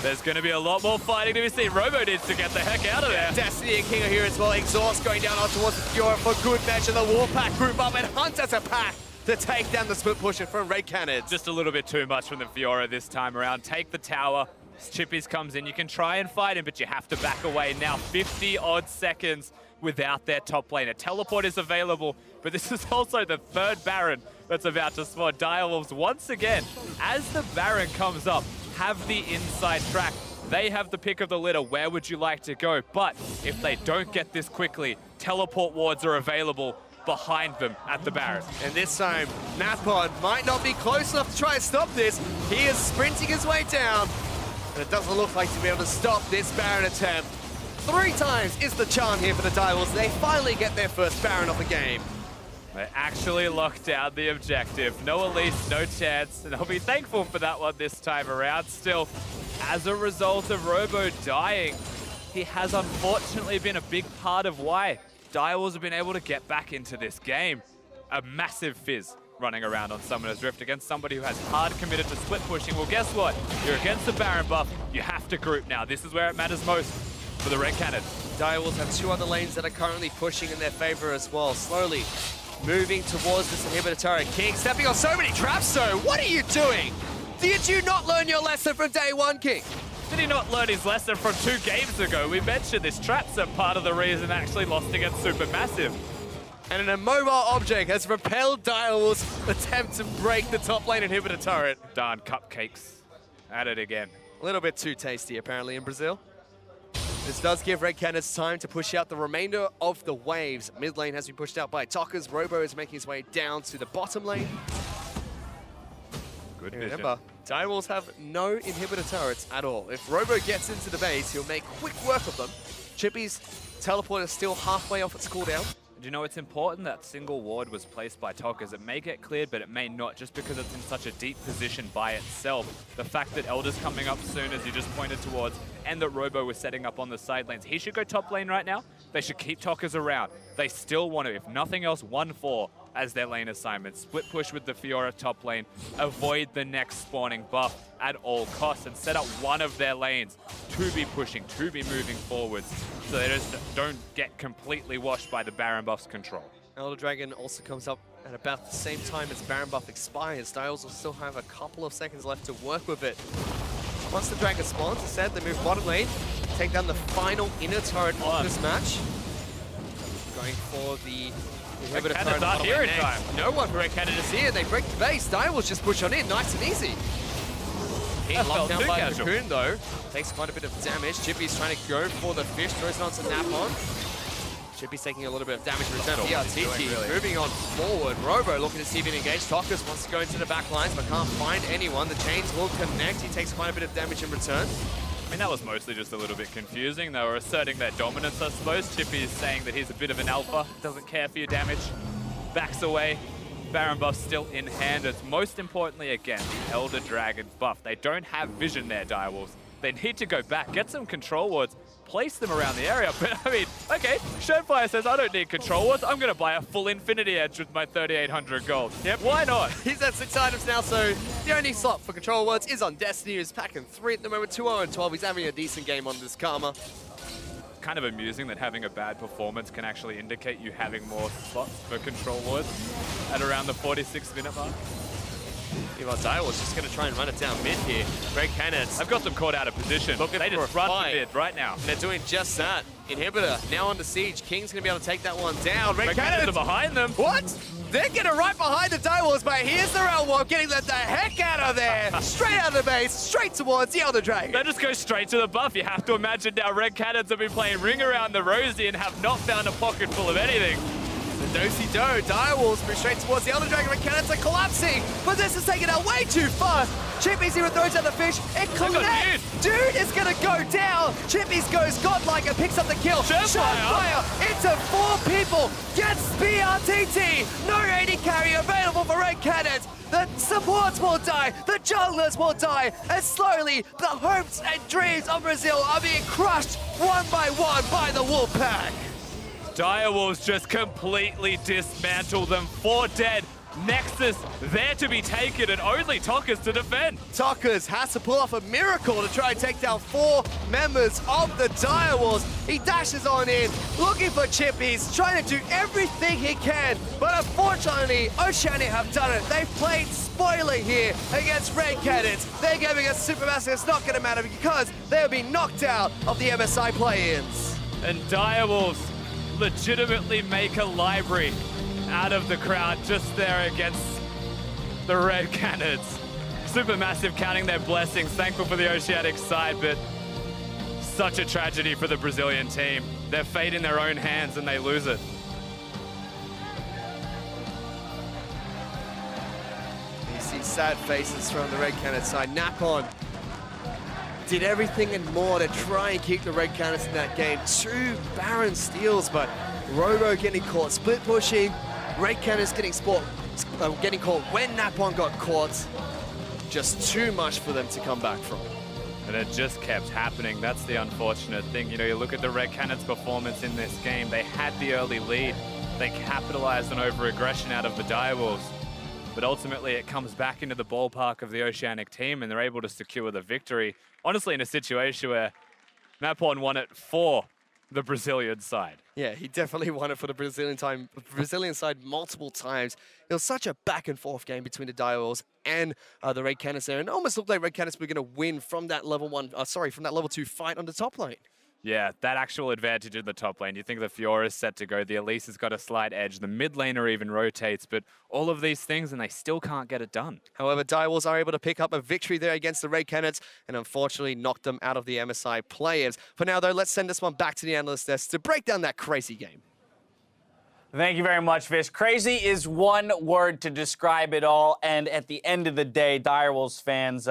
There's going to be a lot more fighting to be seen. Robo needs to get the heck out of there. Destiny and King are here as well. Exhaust going down on towards the Fiora for good measure. The Warpack group up and Hunt as a pack to take down the split pusher from Red Canids. Just a little bit too much from the Fiora this time around. Take the tower. Chippies comes in. You can try and fight him, but you have to back away. Now 50-odd seconds without their top lane. A teleport is available, but this is also the 3rd Baron that's about to spawn. Direwolves once again, as the Baron comes up, have the inside track. They have the pick of the litter. Where would you like to go? But if they don't get this quickly, teleport wards are available behind them at the Baron. And this time, Napon might not be close enough to try and stop this. He is sprinting his way down, and it doesn't look like to be able to stop this Baron attempt. 3 times is the charm here for the Direwolves. They finally get their first Baron of the game. They actually locked down the objective. No Elise, no chance, and I'll be thankful for that one this time around. Still, as a result of Robo dying, he has unfortunately been a big part of why Direwolves have been able to get back into this game. A massive fizz running around on Summoner's Rift against somebody who has hard committed to split pushing. Well, guess what? You're against the Baron buff. You have to group now. This is where it matters most for the Red Canids. Direwolves have two other lanes that are currently pushing in their favor as well. Slowly moving towards this inhibitor turret. King stepping on so many traps though. What are you doing? Did you not learn your lesson from day one, King? Did he not learn his lesson from 2 games ago? We mentioned this traps are part of the reason actually lost against Supermassive. And an immobile object has repelled Direwolves' attempt to break the top lane inhibitor turret. Darn cupcakes. At it again. A little bit too tasty apparently in Brazil. This does give Red Canids time to push out the remainder of the waves. Mid lane has been pushed out by Tockers. Robo is making his way down to the bottom lane. Good vision. Remember, Direwolves have no inhibitor turrets at all. If Robo gets into the base, he'll make quick work of them. Chippy's teleport is still halfway off its cooldown. Do you know, it's important that single ward was placed by Tockers. It may get cleared, but it may not, just because it's in such a deep position by itself. The fact that Elder's coming up soon, as you just pointed towards, and that Robo was setting up on the side lanes. He should go top lane right now. They should keep Tockers around. They still want to, if nothing else, 1-4 as their lane assignment. Split push with the Fiora top lane. Avoid the next spawning buff at all costs and set up one of their lanes to be pushing, to be moving forwards, so they just don't get completely washed by the Baron buff's control. Elder Dragon also comes up at about the same time as Baron buff expires. Styles will still have a couple of seconds left to work with it. Once the Dragon spawns, instead they move bottom lane, take down the final inner turret of this match. Going for the inhibitor turret. Not here in time. No one for Red Canids is here. They break the base. Direwolves just push on in, nice and easy. King locked down by the Cocoon though. Takes quite a bit of damage. Chippy's trying to go for the fish, throws it onto Napon. Chippy's taking a little bit of damage in return. TRTT moving on forward. Robo looking to see if he can engage. Tockers wants to go into the back lines but can't find anyone. The chains will connect. He takes quite a bit of damage in return. I mean, that was mostly just a little bit confusing. They were asserting their dominance, I suppose. Chippy is saying that he's a bit of an alpha, doesn't care for your damage, backs away. Baron buff still in hand. It's most importantly, again, the Elder Dragon buff. They don't have vision there, Direwolves. They need to go back, get some control wards, place them around the area. But I mean, okay, Showfire says, I don't need control wards. I'm going to buy a full Infinity Edge with my 3,800 gold. Yep, why not? He's at 6 items now, so the only slot for control wards is on Destiny, who's packing 3 at the moment, 2-0-12. He's having a decent game on this Karma. Kind of amusing that having a bad performance can actually indicate you having more slots for control wards at around the 46-minute mark. Direwolves just going to try and run it down mid here. Red Canids. I've got them caught out of position. They just run to mid right now. They're doing just that. Inhibitor now under siege. King's going to be able to take that one down. Red Canids are behind them. What? They're getting right behind the Direwolves, but here's the Realm Warp getting the heck out of there. Straight out of the base, straight towards the Elder Dragon. They just go straight to the buff. You have to imagine now Red Canids have been playing Ring Around the Rosie and have not found a pocket full of anything. The do-si-do, Direwolves move straight towards the Elder Dragon. Red Canids are collapsing, but this is taking out way too fast. Chippies even throws out the fish. It connects. Dude is going to go down. Chippies goes godlike and picks up the kill. Shotfire into 4 people. Gets BRTT. No AD carry available for Red Canids. The supports will die. The junglers will die. And slowly, the hopes and dreams of Brazil are being crushed one by one by the Wolfpack. Direwolves just completely dismantle them. 4 dead. Nexus there to be taken and only Tockers to defend. Tockers has to pull off a miracle to try and take down 4 members of the Direwolves. He dashes on in, looking for Chippies, trying to do everything he can. But unfortunately, Oceania have done it. They've played spoiler here against Red Canids. They're giving us Supermassive. It's not going to matter because they'll be knocked out of the MSI play-ins. And Direwolves legitimately make a library out of the crowd just there against the Red Canids. Supermassive counting their blessings, thankful for the Oceanic side, but such a tragedy for the Brazilian team. Their fate in their own hands and they lose it. You see sad faces from the Red Canids side. Napon did everything and more to try and keep the Red Canids in that game. 2 Baron steals, but Robo getting caught split pushing. Red Canids getting caught when Napon got caught. Just too much for them to come back from. And it just kept happening. That's the unfortunate thing. You know, you look at the Red Canids' performance in this game. They had the early lead. They capitalized on over-aggression out of the Direwolves. but ultimately it comes back into the ballpark of the Oceanic team, and they're able to secure the victory. Honestly, in a situation where Mapon won it for the Brazilian side. Yeah, he definitely won it for the Brazilian side multiple times. It was such a back and forth game between the Direwolves and the Red Canids there, and it almost looked like Red Canids were going to win from that level level 2 fight on the top lane. Yeah, that actual advantage in the top lane. You think the Fiora is set to go, the Elise has got a slight edge, the mid laner even rotates, but all of these things and they still can't get it done. However, Direwolves are able to pick up a victory there against the Red Canids and unfortunately knock them out of the MSI players. For now though, let's send this one back to the analyst desk to break down that crazy game. Thank you very much, Fish. Crazy is one word to describe it all, and at the end of the day, Direwolves fans,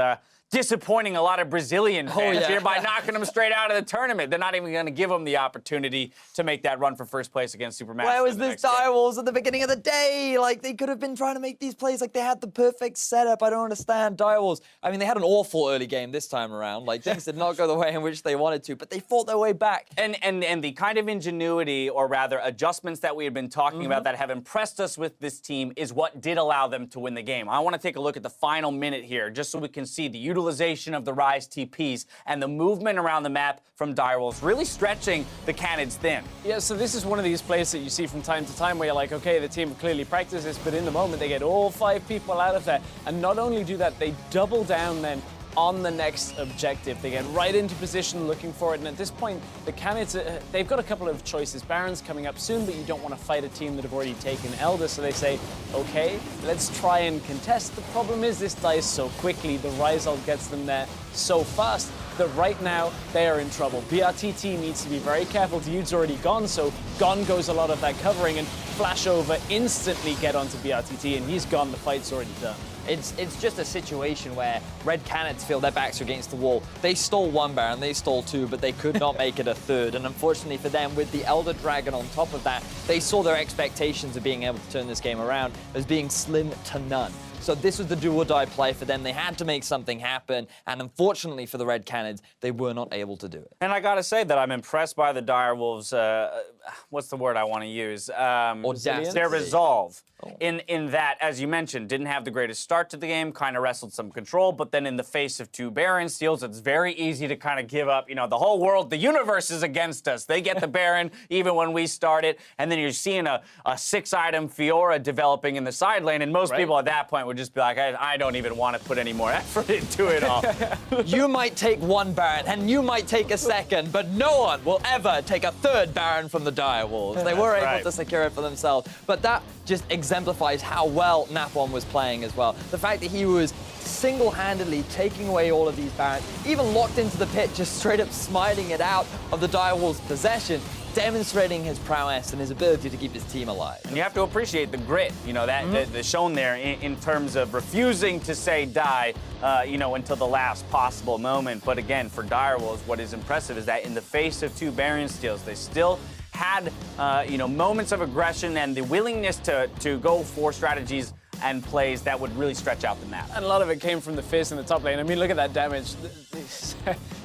disappointing a lot of Brazilian fans here by knocking them straight out of the tournament. They're not even going to give them the opportunity to make that run for first place against Supermassive. Where was this Direwolves at the beginning of the day? Like, they could have been trying to make these plays. Like, they had the perfect setup. I don't understand. Direwolves, I mean, they had an awful early game this time around. Like, things did not go the way in which they wanted to, but they fought their way back. And the kind of ingenuity, or rather adjustments that we had been talking about that have impressed us with this team is what did allow them to win the game. I want to take a look at the final minute here, just so we can see the utilization of the Rise TPs and the movement around the map from Direwolves, really stretching the Canids thin. Yeah, so this is one of these plays that you see from time to time where you're like, okay, the team clearly practiced this, but in the moment they get all 5 people out of there. And not only do that, they double down then on the next objective. They get right into position looking for it, and at this point, the Canids, they've got a couple of choices. Baron's coming up soon, but you don't want to fight a team that have already taken Elder, so they say, okay, let's try and contest. The problem is this dies so quickly. The Rise ult gets them there so fast that right now they are in trouble. BRTT needs to be very careful. Dude's already gone, so gone goes a lot of that covering, and flash over, instantly get onto BRTT, and he's gone. The fight's already done. It's just a situation where Red Canids feel their backs are against the wall. They stole 1 Baron, they stole 2, but they could not make it a 3rd. And unfortunately for them, with the Elder Dragon on top of that, they saw their expectations of being able to turn this game around as being slim to none. So this was the do-or-die play for them. They had to make something happen, and unfortunately for the Red Canids, they were not able to do it. And I gotta say that I'm impressed by the Direwolves, what's the word I want to use? Their resolve. In that, as you mentioned, didn't have the greatest start to the game, kind of wrestled some control, but then in the face of 2 Baron steals, it's very easy to kind of give up. You know, the whole world, the universe is against us. They get the Baron even when we start it, and then you're seeing a 6-item Fiora developing in the side lane, and most people at that point would just be like, I don't even want to put any more effort into it all. You might take 1 Baron, and you might take a 2nd, but no one will ever take a 3rd Baron from the Direwolves. They were able to secure it for themselves, but that just exemplifies how well Napon was playing as well. The fact that he was single-handedly taking away all of these Barons, even locked into the pit, just straight up smiting it out of the Direwolves' possession, demonstrating his prowess and his ability to keep his team alive. And you have to appreciate the grit, you know, that shown there in terms of refusing to say die, you know, until the last possible moment. But again, for Direwolves, what is impressive is that in the face of 2 Baron steals, they still had, you know, moments of aggression and the willingness to go for strategies and plays that would really stretch out the map. And a lot of it came from the Fizz in the top lane. I mean, look at that damage.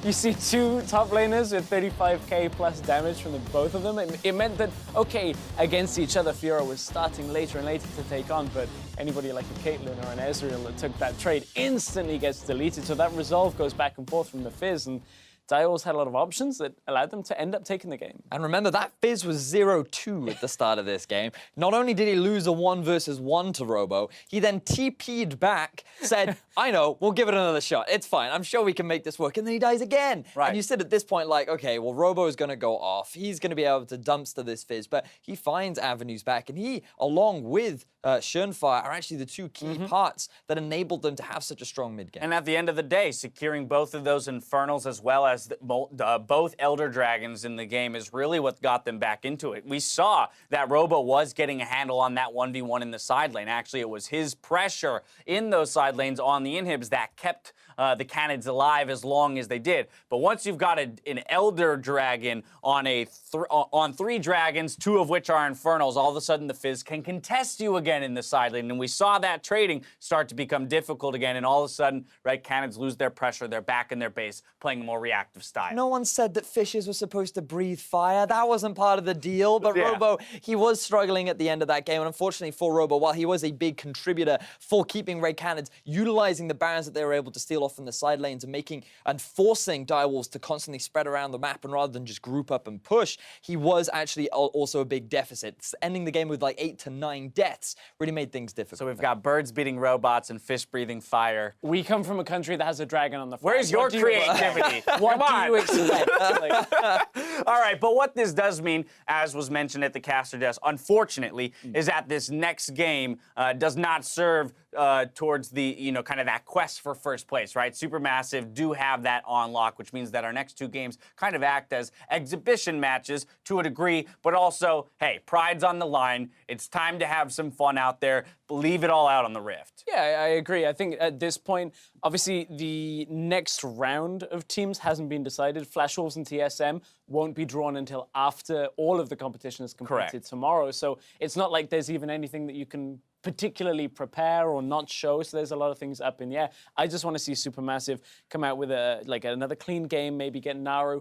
You see 2 top laners with 35k plus damage from the both of them. It meant that, okay, against each other, Fiora was starting later and later to take on, but anybody like a Caitlyn or an Ezreal that took that trade instantly gets deleted. So that resolve goes back and forth from the Fizz, and Direwolves had a lot of options that allowed them to end up taking the game. And remember, that Fizz was 0-2 at the start of this game. Not only did he lose a 1 versus 1 to Robo, he then TP'd back, said, I know, we'll give it another shot. It's fine. I'm sure we can make this work. And then he dies again. Right. And you sit at this point like, okay, well, Robo is going to go off. He's going to be able to dumpster this Fizz. But he finds avenues back. And he, along with Schönfire, are actually the 2 key parts that enabled them to have such a strong mid game. And at the end of the day, securing both of those Infernals as well as both Elder Dragons in the game is really what got them back into it. We saw that Robo was getting a handle on that 1v1 in the side lane. Actually, it was his pressure in those side lanes on the inhibs that kept the Canids alive as long as they did. But once you've got an Elder Dragon on on 3 dragons, 2 of which are Infernals, all of a sudden the Fizz can contest you again in the side lane. And we saw that trading start to become difficult again, and all of a sudden, Red Canids lose their pressure. They're back in their base, playing a more reactive reactive style. No one said that fishes were supposed to breathe fire. That wasn't part of the deal. But Yeah. Robo, he was struggling at the end of that game. And unfortunately for Robo, while he was a big contributor for keeping Red Canids, utilizing the barons that they were able to steal off from the side lanes and forcing direwolves to constantly spread around the map, and rather than just group up and push, he was actually also a big deficit. Ending the game with like 8 to 9 deaths really made things difficult. So we've got birds beating robots and fish breathing fire. We come from a country that has a dragon on the flag. Where's your What do you- creativity? What Come do on. you expect? Like, All right, but what this does mean, as was mentioned at the caster desk, unfortunately, is that this next game does not serve towards the, kind of that quest for first place, right? Supermassive do have that on lock, which means that our next 2 games kind of act as exhibition matches to a degree, but also, hey, pride's on the line. It's time to have some fun out there. Leave it all out on the Rift. Yeah, I agree. I think at this point, obviously, the next round of teams hasn't been decided. Flash Wolves and TSM won't be drawn until after all of the competition is completed Correct. tomorrow. So it's not like there's even anything that you can particularly prepare or not show. So there's a lot of things up in the air. I just want to see Supermassive come out with another clean game, maybe get Naru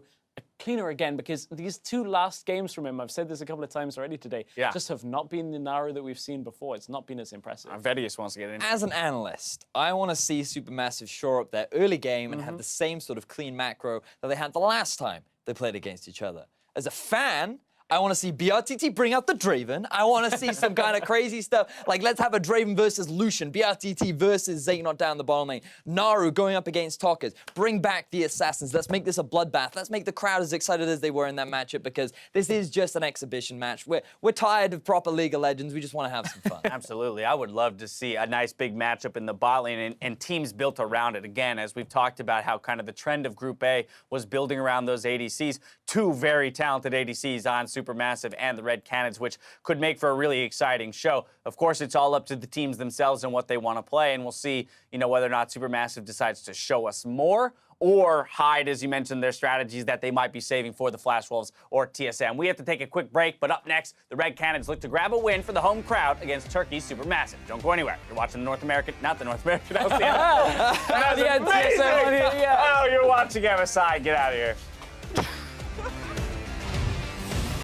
cleaner again, because these 2 last games from him, I've said this a couple of times already today, just have not been the Naru that we've seen before. It's not been as impressive. Vedius wants to get in. As an analyst, I want to see Supermassive shore up their early game and have the same sort of clean macro that they had the last time they played against each other. As a fan, I want to see BRTT bring out the Draven. I want to see some kind of crazy stuff. Like, let's have a Draven versus Lucian, BRTT versus Xehanort down the bottom lane, Naru going up against Talkers. Bring back the Assassins. Let's make this a bloodbath. Let's make the crowd as excited as they were in that matchup, because this is just an exhibition match. We're tired of proper League of Legends. We just want to have some fun. Absolutely. I would love to see a nice big matchup in the bot lane and teams built around it. Again, as we've talked about how kind of the trend of Group A was building around those ADCs. 2 very talented ADCs on Supermassive and the Red Canids, which could make for a really exciting show. Of course, it's all up to the teams themselves and what they want to play, and we'll see, whether or not Supermassive decides to show us more or hide, as you mentioned, their strategies that they might be saving for the Flash Wolves or TSM. We have to take a quick break, but up next, the Red Canids look to grab a win for the home crowd against Turkey's Supermassive. Don't go anywhere. You're watching the North American, not the North American LCS. Yeah, TSM on here, yeah. Oh, you're watching MSI. Get out of here.